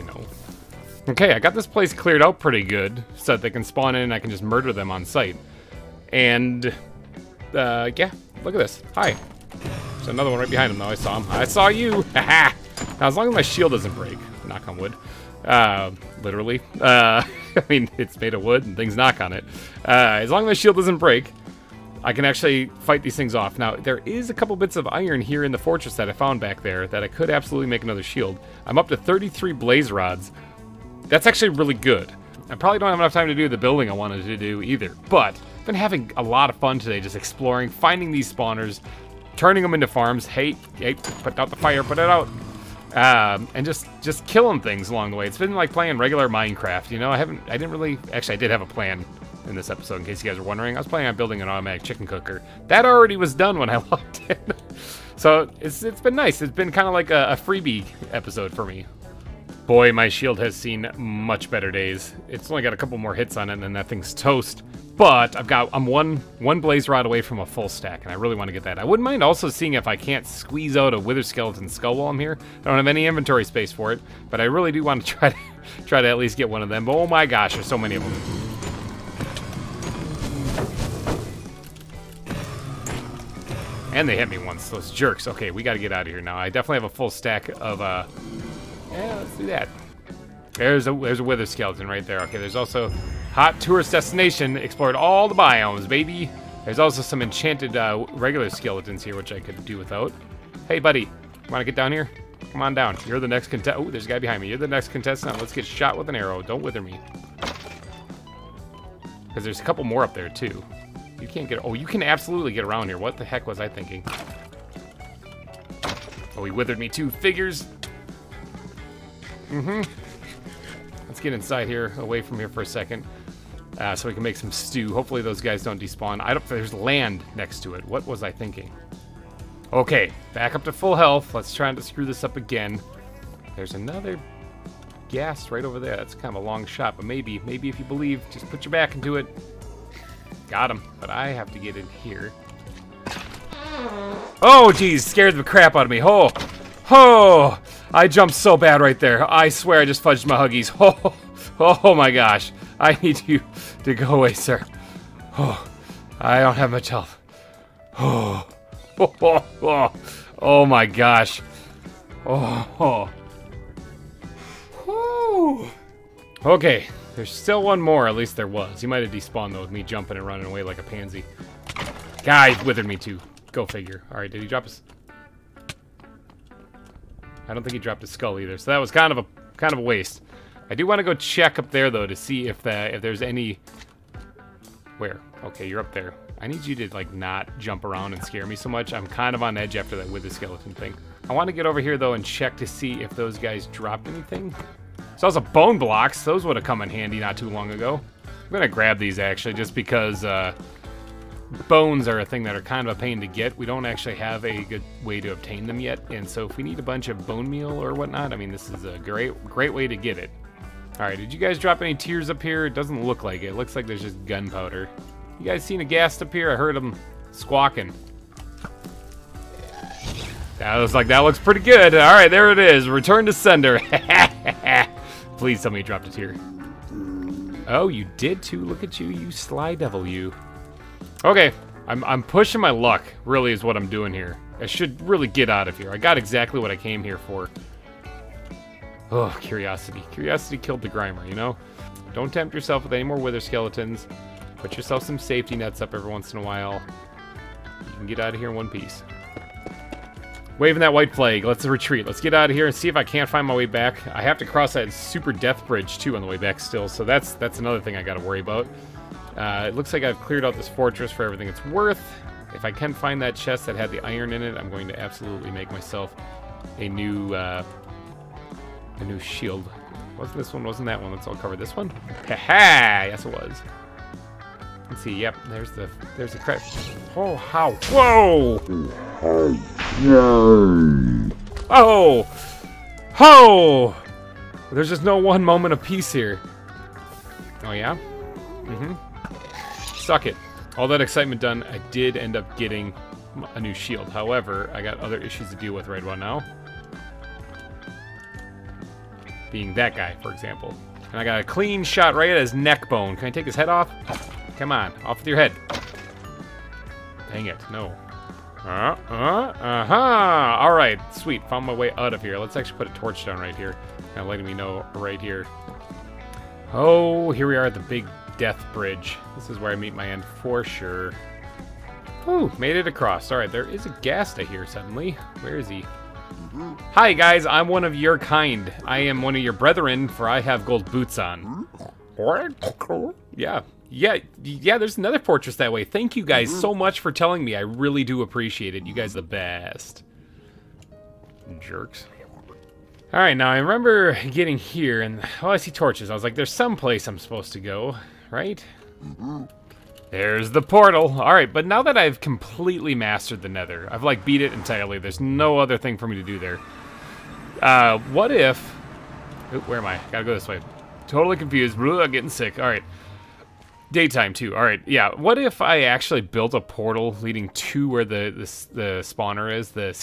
Okay, I got this place cleared out pretty good, so that they can spawn in and I can just murder them on sight. And, yeah, look at this. Hi. There's another one right behind him, though. I saw him. I saw you! Haha! Now, as long as my shield doesn't break, knock on wood, literally. I mean, it's made of wood and things knock on it. As long as my shield doesn't break, I can actually fight these things off. Now, there is a couple bits of iron here in the fortress that I found back there that I could absolutely make another shield. I'm up to 33 blaze rods. That's actually really good. I probably don't have enough time to do the building I wanted to do either, but I've been having a lot of fun today just exploring, finding these spawners, turning them into farms. Hey, put out the fire, put it out. And just killing things along the way. It's been like playing regular Minecraft, you know? I didn't really, actually I did have a plan in this episode in case you guys were wondering. I was planning on building an automatic chicken cooker. That already was done when I logged in. So it's been nice. It's been kind of like a freebie episode for me. Boy, my shield has seen much better days. It's only got a couple more hits on it and then that thing's toast. But I'm one blaze rod away from a full stack, and I really want to get that. I wouldn't mind also seeing if I can't squeeze out a wither skeleton skull while I'm here. I don't have any inventory space for it, but I really do want to try to at least get one of them. But oh my gosh, there's so many of them. And they hit me once, those jerks. Okay, we got to get out of here now. I definitely have a full stack of yeah, let's do that. There's a wither skeleton right there. Okay, there's also hot tourist destination. Explored all the biomes, baby. There's also some enchanted regular skeletons here, which I could do without. Hey, buddy, want to get down here? Come on down. You're the next contestant. Oh, there's a guy behind me. You're the next contestant. Let's get shot with an arrow. Don't wither me. Because there's a couple more up there, too. You can't get... Oh, you can absolutely get around here. What the heck was I thinking? Oh, he withered me, too. Figures. Let's get inside here, away from here for a second, so we can make some stew. Hopefully those guys don't despawn. There's land next to it. What was I thinking? Okay, back up to full health. Let's try to screw this up again. There's another gas right over there. That's kind of a long shot, but maybe if you believe, just put your back into it. Got him, but I have to get in here. Oh, geez, scared the crap out of me. Oh, I jumped so bad right there. I swear I just fudged my huggies. Oh my gosh. I need you to go away, sir. Oh, I don't have much health. Oh my gosh. Okay, there's still one more, at least there was. He might have despawned though with me jumping and running away like a pansy. Guy withered me too. Go figure. Alright, did he drop his... I don't think he dropped his skull either, so that was kind of a kind of a waste. I do want to go check up there, though, to see if there's any... Where? Okay, you're up there. I need you to, like, not jump around and scare me so much. I'm kind of on edge after that wither skeleton thing. I want to get over here, though, and check to see if those guys dropped anything. So also bone blocks. Those would have come in handy not too long ago. I'm going to grab these, actually, just because bones are a thing that are kind of a pain to get. We don't actually have a good way to obtain them yet. And so if we need a bunch of bone meal or whatnot, I mean, this is a great way to get it. All right, did you guys drop any tears up here? It doesn't look like it. It looks like there's just gunpowder. You guys seen a ghast up here? I heard them squawking. I was like, that looks pretty good. All right, there it is. Return to sender. Please tell me you dropped a tear. Oh, you did too. Look at you, you sly devil, you. Okay, I'm pushing my luck, really, is what I'm doing here. I should really get out of here. I got exactly what I came here for. Oh, curiosity. Curiosity killed the GReimer, you know? Don't tempt yourself with any more wither skeletons. Put yourself some safety nets up every once in a while. You can get out of here in one piece. Waving that white flag. Let's retreat. Let's get out of here and see if I can't find my way back. I have to cross that super death bridge, too, on the way back still. So that's another thing I got to worry about. It looks like I've cleared out this fortress for everything it's worth. If I can find that chest that had the iron in it, I'm going to absolutely make myself a new shield. Wasn't this one? Wasn't that one? Let's all cover this one. Ha-ha! Yes, it was. Let's see. Yep. There's the crap. Oh, how? Whoa! Oh! Oh! There's just no one moment of peace here. Oh yeah? Mm-hmm. Suck it. All that excitement done, I did end up getting a new shield. However, I got other issues to deal with right about now. Being that guy, for example. And I got a clean shot right at his neck bone. Can I take his head off? Come on, off with your head. Dang it, no. Alright, sweet. Found my way out of here. Let's actually put a torch down right here. Kind of letting me know right here. Oh, here we are at the big death bridge. This is where I meet my end for sure. Ooh, made it across. Alright, there is a ghast here suddenly. Where is he? Hi guys, I'm one of your kind. I am one of your brethren, for I have gold boots on. Yeah, there's another fortress that way. Thank you guys so much for telling me. I really do appreciate it. You guys are the best. Jerks. Alright, now I remember getting here and, oh, I see torches. I was like, there's some place I'm supposed to go, right? There's the portal. Alright, but now that I've completely mastered the nether, I've like beat it entirely. There's no other thing for me to do there. What if... Ooh, where am I? Gotta go this way. Totally confused. Blah, getting sick. Alright. Daytime too. Alright, yeah. What if I actually built a portal leading to where the spawner is, the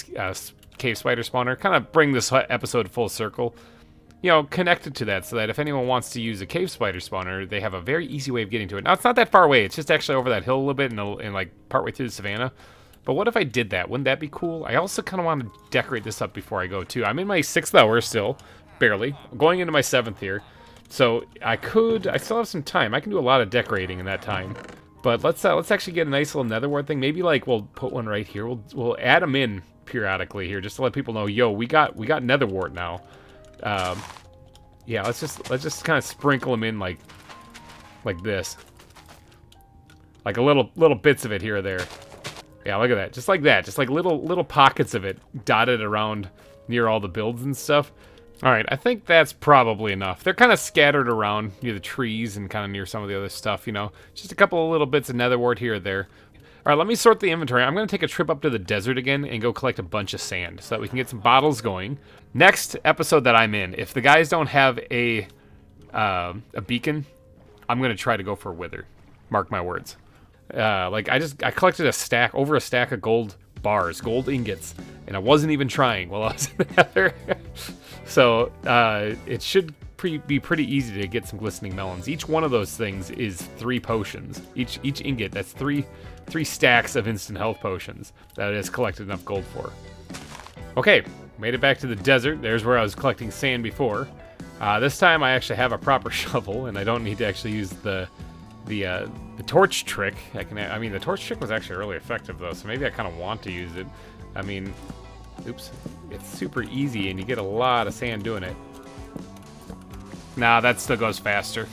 cave spider spawner? Kind of bring this episode full circle. You know, connected to that so that if anyone wants to use a cave spider spawner, they have a very easy way of getting to it. Now, it's not that far away. It's just actually over that hill a little bit and like partway through the savannah. But what if I did that? Wouldn't that be cool? I also kind of want to decorate this up before I go too. I'm in my 6th hour still, barely. I'm going into my 7th here. So I still have some time. I can do a lot of decorating in that time. But let's actually get a nice little nether wart thing. Maybe like we'll put one right here. We'll add them in periodically here just to let people know, yo, we got nether wart now. Yeah, let's just kind of sprinkle them in like this. Like a little bits of it here or there. Yeah, look at that. Just like that. Just like little pockets of it dotted around near all the builds and stuff. Alright, I think that's probably enough. They're kind of scattered around near the trees and kind of near some of the other stuff, you know. Just a couple of little bits of nether wart here or there. Alright, let me sort the inventory. I'm going to take a trip up to the desert again and go collect a bunch of sand so that we can get some bottles going. Next episode that I'm in, if the guys don't have a beacon, I'm going to try to go for a wither. Mark my words. Like, I collected over a stack of gold bars, gold ingots, and I wasn't even trying while I was in the nether. So, it should be pretty easy to get some glistening melons. Each one of those things is 3 potions. Each ingot, that's three stacks of instant health potions that it has collected enough gold for. Okay, made it back to the desert. There's where I was collecting sand before. This time I actually have a proper shovel, and I don't need to actually use the torch trick. I mean, the torch trick was actually really effective though, so maybe I kind of want to use it. I mean, oops, it's super easy, and you get a lot of sand doing it. Nah, that still goes faster.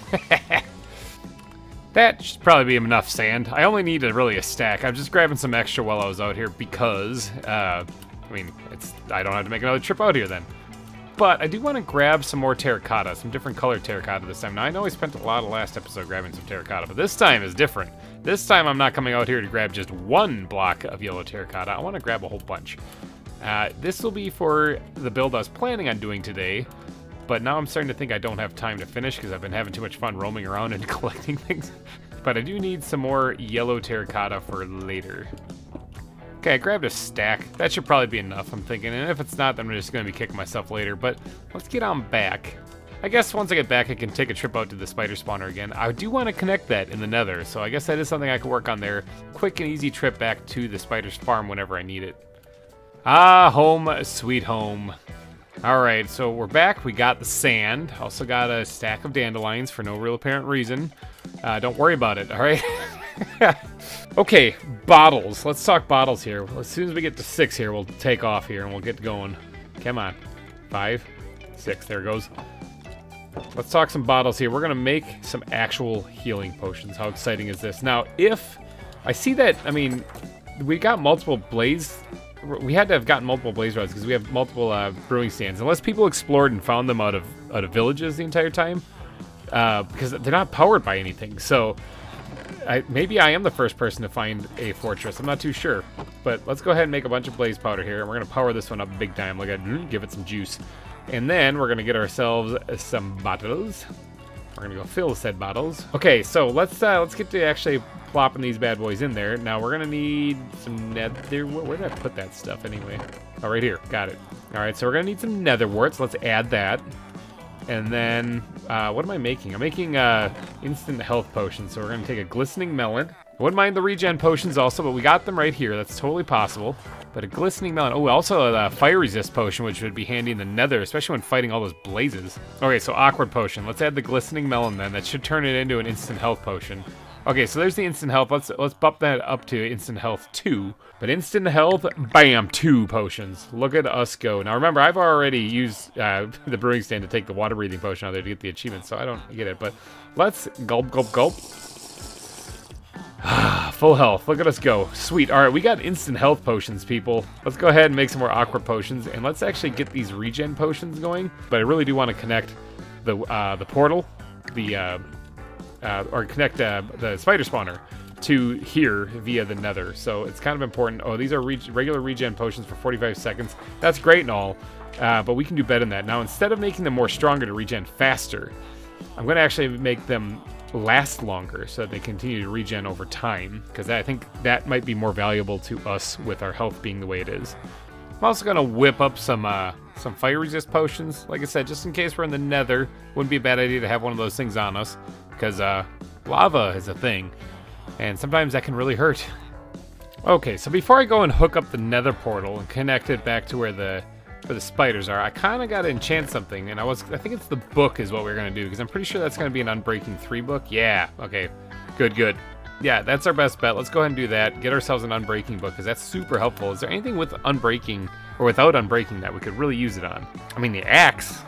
That should probably be enough sand. I only needed really a stack. I'm just grabbing some extra while I was out here because, I mean, I don't have to make another trip out here then. But I do want to grab some more terracotta, some different colored terracotta this time. Now, I know I spent a lot of last episode grabbing some terracotta, but this time is different. This time I'm not coming out here to grab just one block of yellow terracotta. I want to grab a whole bunch. This will be for the build I was planning on doing today, but now I'm starting to think I don't have time to finish because I've been having too much fun roaming around and collecting things. But I do need some more yellow terracotta for later. Okay, I grabbed a stack. That should probably be enough, I'm thinking. And if it's not, then I'm just going to be kicking myself later. But let's get on back. I guess once I get back, I can take a trip out to the spider spawner again. I do want to connect that in the nether, so I guess that is something I can work on there. Quick and easy trip back to the spider's farm whenever I need it. Ah, home sweet home. Alright, so we're back. We got the sand. Also got a stack of dandelions for no real apparent reason. Don't worry about it, alright? Okay, bottles. Let's talk bottles here. As soon as we get to 6 here, we'll take off here and we'll get going. Come on. 5, 6, there it goes. Let's talk some bottles here. We're going to make some actual healing potions. How exciting is this? Now, if I see that, I mean, we got multiple blaze. We had to have gotten multiple blaze rods because we have multiple brewing stands. Unless people explored and found them out of villages the entire time, because they're not powered by anything. So maybe I am the first person to find a fortress. I'm not too sure. But let's go ahead and make a bunch of blaze powder here, and we're gonna power this one up big time. Look at, give it some juice, and then we're gonna get ourselves some bottles. We're gonna go fill said bottles. Okay, so let's get to actually plopping these bad boys in there. Now we're gonna need some nether. Where did I put that stuff anyway? Oh, right here. Got it. All right, so we're gonna need some nether warts. Let's add that. And then, what am I making? I'm making instant health potions. So we're gonna take a glistening melon. I wouldn't mind the regen potions also, but we got them right here. That's totally possible. But a glistening melon. Oh, also a fire resist potion, which would be handy in the nether, especially when fighting all those blazes. Okay, so awkward potion. Let's add the glistening melon then. That should turn it into an instant health potion. Okay, so there's the instant health. Let's bump that up to instant health 2. But instant health, bam, 2 potions. Look at us go. Now remember, I've already used the brewing stand to take the water breathing potion out there to get the achievement, so I don't get it. But let's gulp, gulp, gulp. Full health. Look at us go. Sweet. All right, we got instant health potions, people. Let's go ahead and make some more awkward potions, and let's actually get these regen potions going. But I really do want to connect the portal, or connect the spider spawner to here via the nether. So it's kind of important. Oh, these are regular regen potions for 45 seconds. That's great and all, but we can do better than that. Now, instead of making them more stronger to regen faster, I'm going to actually make them last longer so that they continue to regen over time, because I think that might be more valuable to us with our health being the way it is. I'm also going to whip up some fire resist potions. Like I said, just in case we're in the nether, wouldn't be a bad idea to have one of those things on us, because lava is a thing, and sometimes that can really hurt. Okay, so before I go and hook up the nether portal and connect it back to where the spiders are, I kind of got to enchant something, and I think it's the book is what we're going to do, because I'm pretty sure that's going to be an Unbreaking 3 book. Yeah, okay, good. Yeah, that's our best bet. Let's go ahead and do that. Get ourselves an Unbreaking book, because that's super helpful. Is there anything with Unbreaking, or without Unbreaking, that we could really use it on? I mean, the axe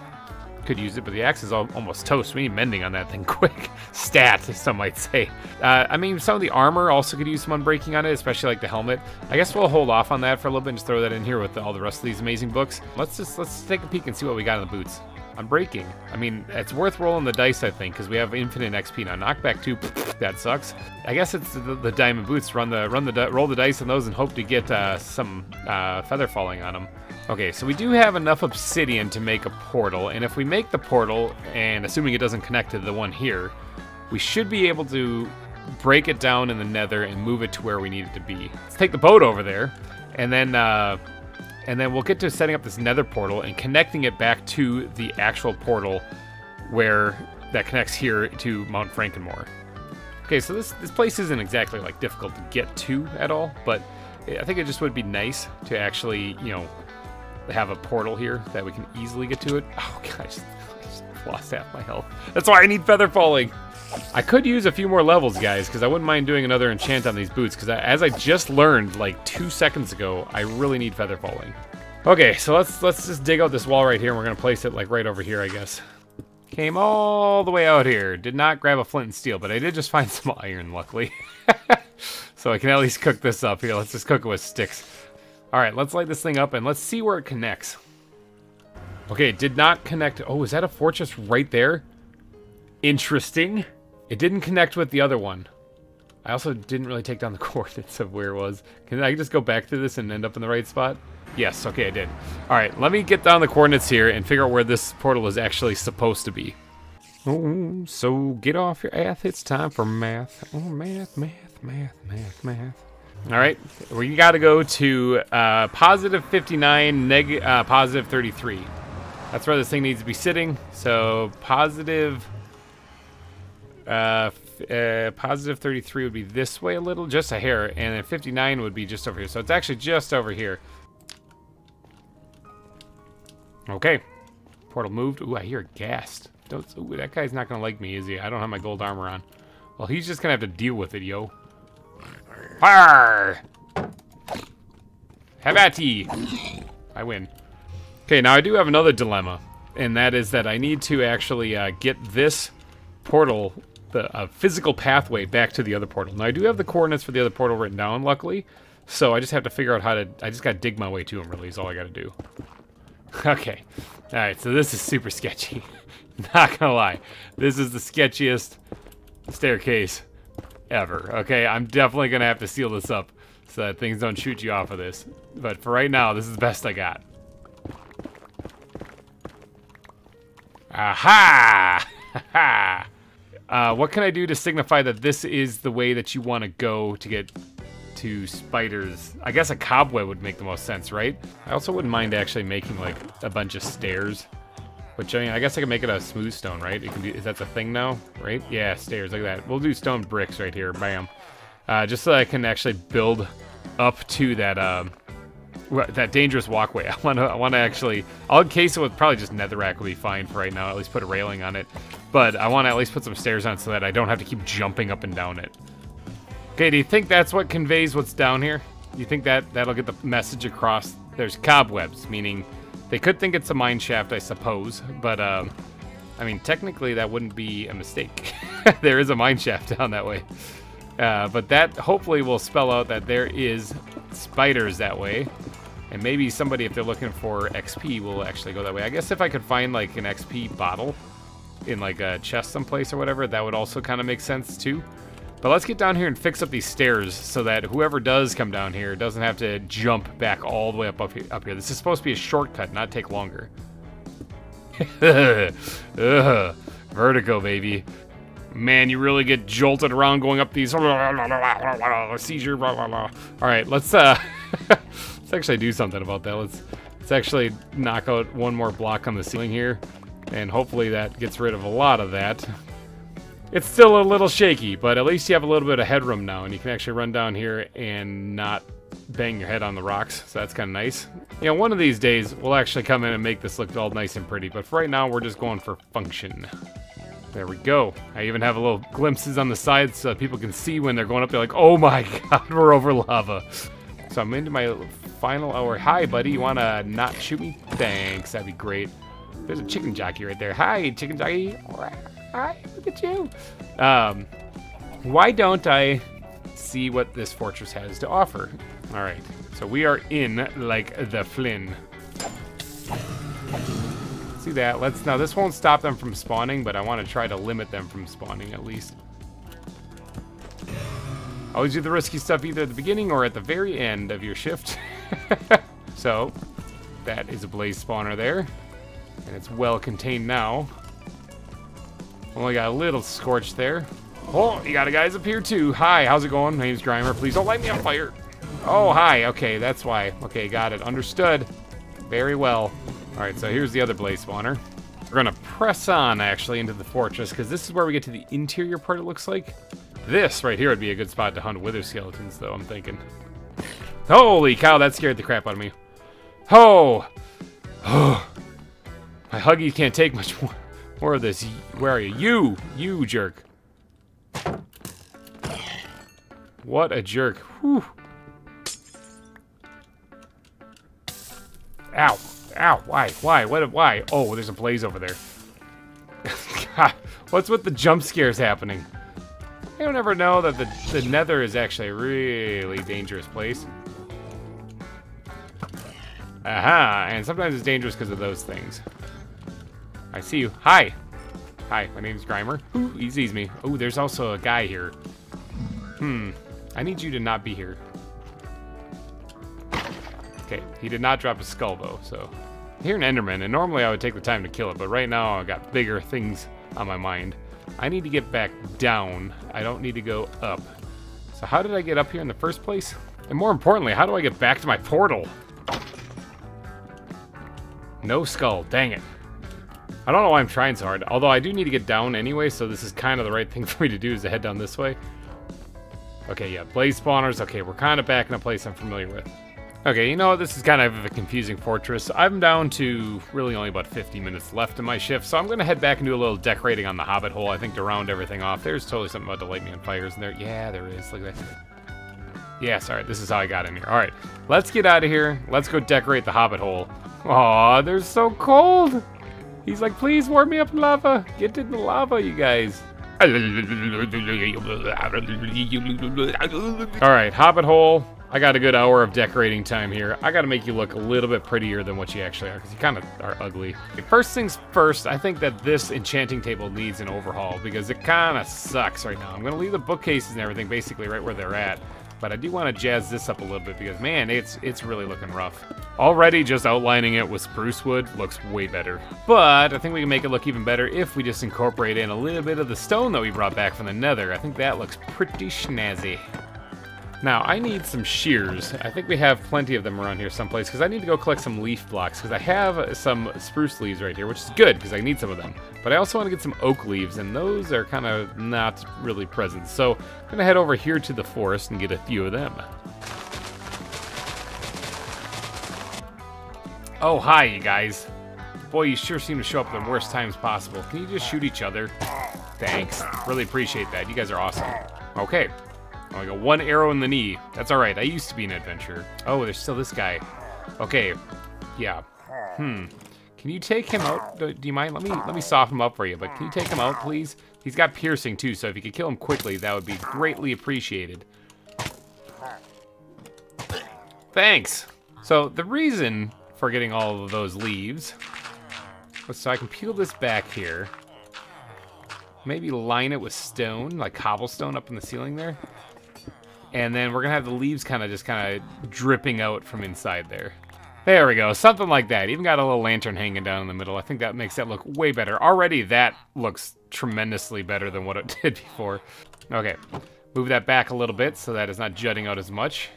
could use it, but the axe is almost toast. We need mending on that thing quick. Stat, some might say. I mean, some of the armor also could use some Unbreaking on it, especially like the helmet. I guess we'll hold off on that for a little bit and just throw that in here with all the rest of these amazing books. Let's take a peek and see what we got in the boots. Unbreaking. I mean, it's worth rolling the dice, I think, because we have infinite XP now. Knockback 2, that sucks. I guess it's the diamond boots. Roll the dice on those and hope to get some feather falling on them. Okay, so we do have enough obsidian to make a portal, and if we make the portal, and assuming it doesn't connect to the one here, we should be able to break it down in the nether and move it to where we need it to be. Let's take the boat over there, and then we'll get to setting up this nether portal and connecting it back to the actual portal where that connects here to Mount Frankenmore. Okay, so this place isn't exactly like difficult to get to at all, but I think it just would be nice to actually, you know, have a portal here that we can easily get to it. Oh god, I just lost half my health. That's why I need feather falling. I could use a few more levels, guys, because I wouldn't mind doing another enchant on these boots, because as I just learned like 2 seconds ago, I really need feather falling. Okay, so let's just dig out this wall right here, and we're gonna place it like right over here, I guess. Came all the way out here. Did not grab a flint and steel, but I did just find some iron, luckily. So I can at least cook this up here. Let's just cook it with sticks. Alright, let's light this thing up and let's see where it connects. Okay, it did not connect. Oh, is that a fortress right there? Interesting. It didn't connect with the other one. I also didn't really take down the coordinates of where it was. Can I just go back to this and end up in the right spot? Yes, okay, I did. Alright, let me get down the coordinates here and figure out where this portal is actually supposed to be. Oh, so get off your ass. It's time for math. Oh, math. Alright, we gotta go to positive 59, positive 33. That's where this thing needs to be sitting. So positive... positive 33 would be this way a little, just a hair, and then 59 would be just over here. So it's actually just over here. Okay. Portal moved. Ooh, I hear a ghast. Ooh, that guy's not gonna like me, is he? I don't have my gold armor on. Well, he's just gonna have to deal with it, yo. Arr! Have at ye. I win. Okay, now I do have another dilemma, and that is that I need to actually get this portal, the physical pathway back to the other portal. Now I do have the coordinates for the other portal written down, luckily, so I just have to figure out how to, I just gotta dig my way to them, really, is all I gotta do. Okay, alright, so this is super sketchy. Not gonna lie, this is the sketchiest staircase ever. Okay, I'm definitely gonna have to seal this up so that things don't shoot you off of this. But for right now, this is the best I got. Aha! What can I do to signify that this is the way that you want to go to get to spiders? I guess a cobweb would make the most sense, right? I also wouldn't mind actually making like a bunch of stairs. Which, I mean, I guess I can make it a smooth stone, right? It can be, is that the thing now, right? Yeah, stairs, like that. We'll do stone bricks right here, bam. Just so I can actually build up to that, that dangerous walkway. I want to actually, I'll encase it with probably just netherrack will be fine for right now. At least put a railing on it. But I want to at least put some stairs on so that I don't have to keep jumping up and down it. Okay, do you think that's what conveys what's down here? Do you think that that'll get the message across? There's cobwebs, meaning they could think it's a mine shaft, I suppose. But, I mean, technically that wouldn't be a mistake. There is a mine shaft down that way. But that hopefully will spell out that there is spiders that way. And maybe somebody, if they're looking for XP, will actually go that way. I guess if I could find, like, an XP bottle in, like, a chest someplace or whatever, that would also kind of make sense, too. But let's get down here and fix up these stairs so that whoever does come down here doesn't have to jump back all the way up here. This is supposed to be a shortcut, not take longer. Vertigo, baby. Man, you really get jolted around going up these seizure. All right, let's actually do something about that. Let's actually knock out one more block on the ceiling here, and hopefully that gets rid of a lot of that. It's still a little shaky, but at least you have a little bit of headroom now, and you can actually run down here and not bang your head on the rocks, so that's kind of nice. You know, one of these days, we'll actually come in and make this look all nice and pretty, but for right now, we're just going for function. There we go. I even have a little glimpses on the sides so that people can see when they're going up there like, oh my god, we're over lava. So I'm into my final hour. Hi, buddy, you want to not shoot me? Thanks, that'd be great. There's a chicken jockey right there. Hi, chicken jockey. Hi, look at you. Why don't I see what this fortress has to offer? All right, so we are in like the Flynn. See that? Now this won't stop them from spawning, but I want to try to limit them from spawning at least. Always do the risky stuff either at the beginning or at the very end of your shift. So that is a blaze spawner there, and it's well contained now. Only got a little scorch there. Oh, you got a guys up here too. Hi, how's it going? My name's GReimer. Please don't light me on fire. Oh, hi. Okay, that's why. Okay, got it. Understood. Very well. All right, so here's the other blaze spawner. We're gonna press on actually into the fortress because this is where we get to the interior part. It looks like this right here would be a good spot to hunt wither skeletons, though. I'm thinking. Holy cow, that scared the crap out of me. Oh, my huggy can't take much more of this. Where are you? You jerk. What a jerk. Whew. Ow. Ow. Why? Why? What? Why? Oh, there's a blaze over there. Ha! What's with the jump scares happening? You don't ever know that the nether is actually a really dangerous place. Aha! And sometimes it's dangerous because of those things. I see you. Hi! Hi, my name's GReimer. Ooh, he sees me. Ooh, there's also a guy here. I need you to not be here. Okay, he did not drop a skull though, so. I hear an Enderman, and normally I would take the time to kill it, but right now I've got bigger things on my mind. I need to get back down. I don't need to go up. So how did I get up here in the first place? And more importantly, how do I get back to my portal? No skull, dang it. I don't know why I'm trying so hard, although I do need to get down anyway, so this is kind of the right thing for me to do, is to head down this way. Okay, yeah, blaze spawners. Okay, we're kind of back in a place I'm familiar with. Okay, you know what? This is kind of a confusing fortress. I'm down to really only about 50 minutes left in my shift, so I'm going to head back and do a little decorating on the hobbit hole, I think, to round everything off. There's totally something about to light me on fire, isn't there? Yeah, there is. Look at that. Yes, alright, this is how I got in here. Alright, let's get out of here. Let's go decorate the hobbit hole. Aw, they're so cold! He's like, please warm me up in lava. Get in the lava, you guys. Alright, hobbit hole. I got a good hour of decorating time here. I gotta make you look a little bit prettier than what you actually are, because you kind of are ugly. Okay, first things first, I think that this enchanting table needs an overhaul, because it kind of sucks right now. I'm gonna leave the bookcases and everything basically right where they're at, but I do want to jazz this up a little bit, because man, it's really looking rough. Already just outlining it with spruce wood looks way better. But I think we can make it look even better if we just incorporate in a little bit of the stone that we brought back from the nether. I think that looks pretty snazzy. Now, I need some shears. I think we have plenty of them around here someplace, because I need to go collect some leaf blocks, because I have some spruce leaves right here, which is good, because I need some of them. But I also want to get some oak leaves, and those are kind of not really present. So I'm going to head over here to the forest and get a few of them. Oh, hi, you guys. Boy, you sure seem to show up at the worst times possible. Can you just shoot each other? Thanks. Really appreciate that. You guys are awesome. Okay. I got one arrow in the knee. That's alright. I used to be an adventurer. Oh, there's still this guy. Okay. Yeah. Can you take him out? Do you mind? Let me soften him up for you, but can you take him out, please? He's got piercing, too, so if you could kill him quickly, that would be greatly appreciated. Thanks! So, the reason for getting all of those leaves was so I can peel this back here. Maybe line it with stone, like cobblestone up in the ceiling there. And then we're gonna have the leaves kind of dripping out from inside there. There we go, something like that. Even got a little lantern hanging down in the middle. I think that makes that look way better. Already that looks tremendously better than what it did before. Okay, move that back a little bit so that it's not jutting out as much.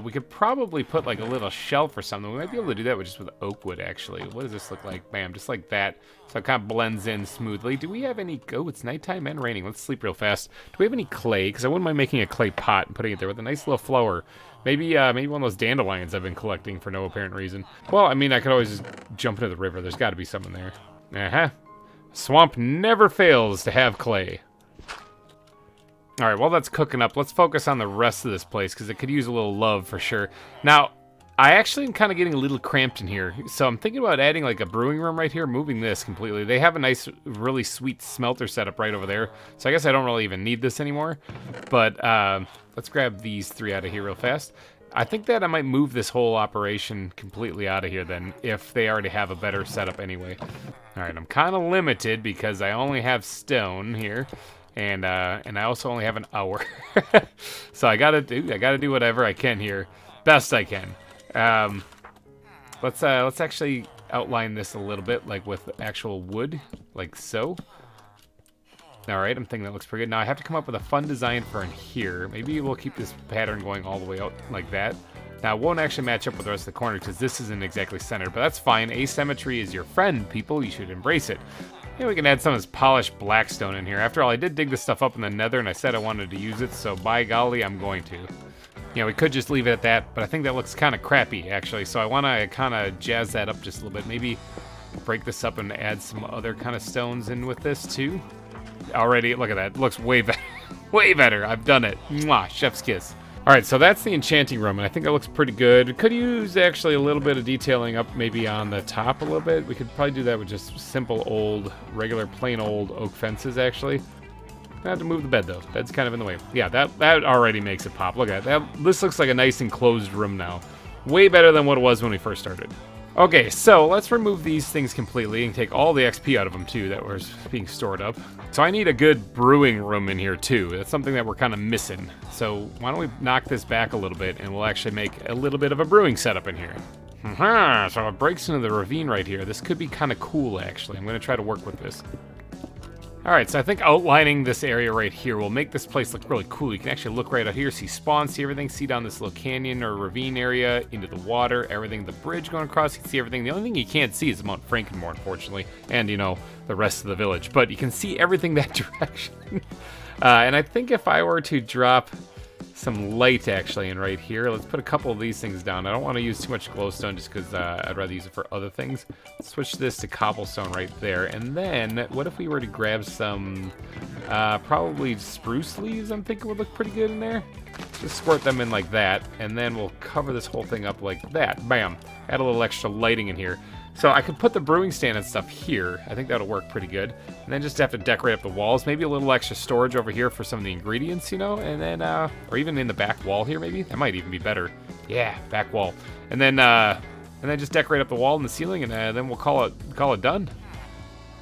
We could probably put like a little shelf or something. We might be able to do that with just with oak wood, actually. What does this look like? Bam, just like that. So it kind of blends in smoothly. Do we have any... Oh, it's nighttime and raining. Let's sleep real fast. Do we have any clay? Because I wouldn't mind making a clay pot and putting it there with a nice little flower. Maybe one of those dandelions I've been collecting for no apparent reason. Well, I mean, I could always just jump into the river. There's got to be something there. Uh-huh. Swamp never fails to have clay. Alright, while that's cooking up, let's focus on the rest of this place, because it could use a little love for sure. Now, I actually am kind of getting a little cramped in here, so I'm thinking about adding like a brewing room right here, moving this completely. They have a nice, really sweet smelter setup right over there, so I guess I don't really even need this anymore. But let's grab these three out of here real fast. I think that I might move this whole operation completely out of here then, if they already have a better setup anyway. Alright, I'm kind of limited because I only have stone here. And I also only have an hour, so I gotta do whatever I can here, best I can. Let's actually outline this a little bit, like with actual wood, like so. All right, I'm thinking that looks pretty good. Now I have to come up with a fun design for in here. Maybe we'll keep this pattern going all the way out like that. Now it won't actually match up with the rest of the corner because this isn't exactly centered, but that's fine. Asymmetry is your friend, people. You should embrace it. Yeah, we can add some of this polished blackstone in here. After all, I did dig this stuff up in the nether, and I said I wanted to use it, so by golly, I'm going to. You know, we could just leave it at that, but I think that looks kind of crappy, actually, so I want to kind of jazz that up just a little bit. Maybe break this up and add some other kind of stones in with this, too. Already, look at that. It looks way better. Way better. I've done it. Mwah, chef's kiss. Alright, so that's the enchanting room, and I think that looks pretty good. Could use actually a little bit of detailing up maybe on the top a little bit. We could probably do that with just simple old, regular, plain old oak fences, actually. I have to move the bed, though. Bed's kind of in the way. Yeah, that already makes it pop. Look at that. This looks like a nice enclosed room now. Way better than what it was when we first started. Okay, so let's remove these things completely and take all the XP out of them, too, that was being stored up. So I need a good brewing room in here, too. That's something that we're kind of missing. So why don't we knock this back a little bit, and we'll actually make a little bit of a brewing setup in here. So it breaks into the ravine right here. This could be kind of cool, actually. I'm going to try to work with this. Alright, so I think outlining this area right here will make this place look really cool. You can actually look right out here, see spawns, see everything, see down this little canyon or ravine area, into the water, everything, the bridge going across, you can see everything. The only thing you can't see is Mount Frankenmore, unfortunately, and, you know, the rest of the village. But you can see everything that direction. And I think if I were to drop some light, actually, in right here, let's put a couple of these things down. I don't want to use too much glowstone just because I'd rather use it for other things. Let's switch this to cobblestone right there. And then, what if we were to grab some, probably spruce leaves, I'm thinking would look pretty good in there. Just squirt them in like that, and then we'll cover this whole thing up like that. Bam! Add a little extra lighting in here. So I could put the brewing stand and stuff here. I think that'll work pretty good. And then just have to decorate up the walls. Maybe a little extra storage over here for some of the ingredients, you know? And then, or even in the back wall here, maybe? That might even be better. Yeah, back wall. And then just decorate up the wall and the ceiling, and then we'll call it done.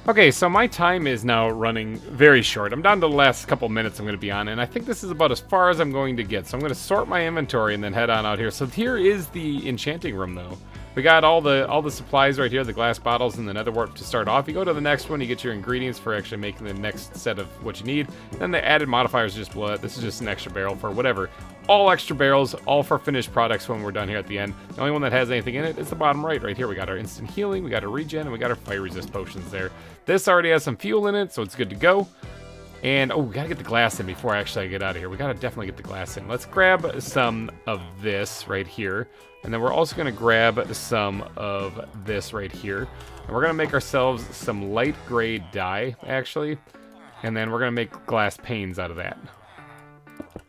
Okay, so my time is now running very short. I'm down to the last couple minutes I'm going to be on, and I think this is about as far as I'm going to get. So I'm going to sort my inventory and then head on out here. So here is the enchanting room, though. We got all the supplies right here, the glass bottles and the nether wart to start off. You go to the next one, you get your ingredients for actually making the next set of what you need. Then the added modifiers just blood. This is just an extra barrel for whatever. All extra barrels, all for finished products when we're done here at the end. The only one that has anything in it is the bottom right here. We got our instant healing, we got our regen, and we got our fire resist potions there. This already has some fuel in it, so it's good to go. And, oh, we gotta get the glass in before I actually get out of here. We gotta definitely get the glass in. Let's grab some of this right here. And then we're also gonna grab some of this right here. And we're gonna make ourselves some light gray dye, actually. And then we're gonna make glass panes out of that.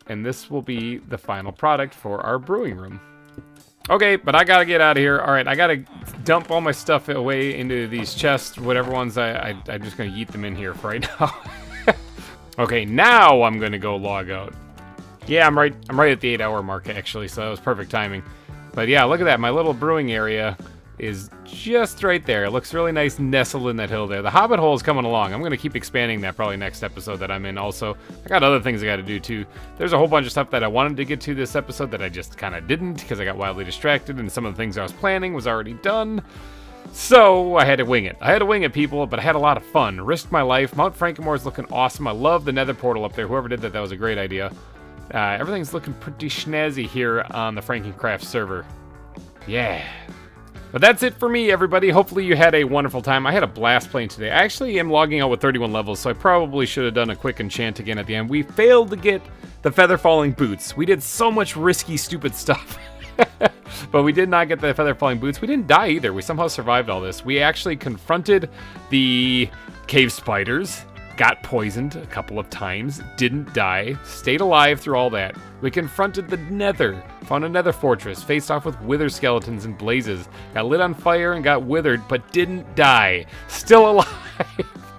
And this will be the final product for our brewing room. Okay, but I gotta get out of here. All right, I gotta dump all my stuff away into these chests, whatever ones I'm just gonna yeet them in here for right now. Okay, now I'm gonna go log out. Yeah, I'm right at the 8-hour mark, actually, so that was perfect timing. But yeah, look at that. My little brewing area is just right there. It looks really nice nestled in that hill there. The Hobbit hole is coming along. I'm going to keep expanding that probably next episode that I'm in also. I got other things I got to do too. There's a whole bunch of stuff that I wanted to get to this episode that I just kind of didn't because I got wildly distracted and some of the things I was planning was already done. So I had to wing it. I had to wing it, people, but I had a lot of fun. Risked my life. Mount Frankenmore is looking awesome. I love the nether portal up there. Whoever did that, that was a great idea. Everything's looking pretty snazzy here on the FrankenCraft server. Yeah. But that's it for me, everybody. Hopefully you had a wonderful time. I had a blast playing today. I actually am logging out with 31 levels, so I probably should have done a quick enchant again at the end. We failed to get the feather falling boots. We did so much risky, stupid stuff. But we did not get the feather falling boots. We didn't die either. We somehow survived all this. We actually confronted the cave spiders. Got poisoned a couple of times, didn't die, stayed alive through all that. We confronted the nether, found a nether fortress, faced off with wither skeletons and blazes, got lit on fire and got withered, but didn't die. Still alive.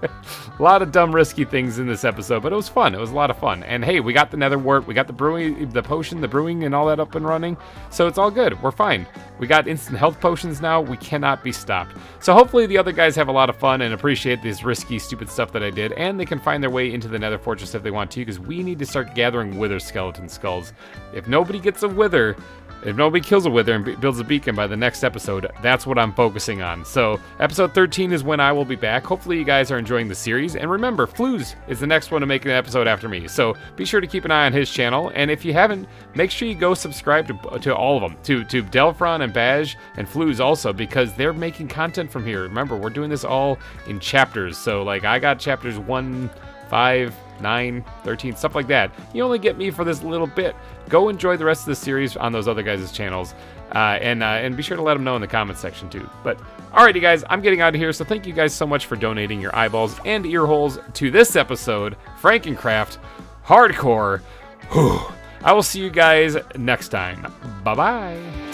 A lot of dumb, risky things in this episode, but it was fun. It was a lot of fun. And hey, we got the nether wart, we got the brewing, the potion, the brewing, and all that up and running. So it's all good. We're fine. We got instant health potions now. We cannot be stopped. So hopefully the other guys have a lot of fun and appreciate this risky, stupid stuff that I did, and they can find their way into the nether fortress if they want to, because we need to start gathering wither skeleton skulls. If nobody gets a wither, if nobody kills a wither and builds a beacon by the next episode, that's what I'm focusing on. So episode 13 is when I will be back. Hopefully you guys are enjoying the series. And remember, Flues is the next one to make an episode after me. So be sure to keep an eye on his channel. And if you haven't, make sure you go subscribe to all of them. To Delphron and Baj and Flues also, because they're making content from here. Remember, we're doing this all in chapters. So like I got chapters 1, 5, 9, 13, stuff like that. You only get me for this little bit. Go enjoy the rest of the series on those other guys' channels. And be sure to let them know in the comments section too. But alrighty guys, I'm getting out of here. So thank you guys so much for donating your eyeballs and ear holes to this episode, FrankenCraft Hardcore. I will see you guys next time. Bye-bye.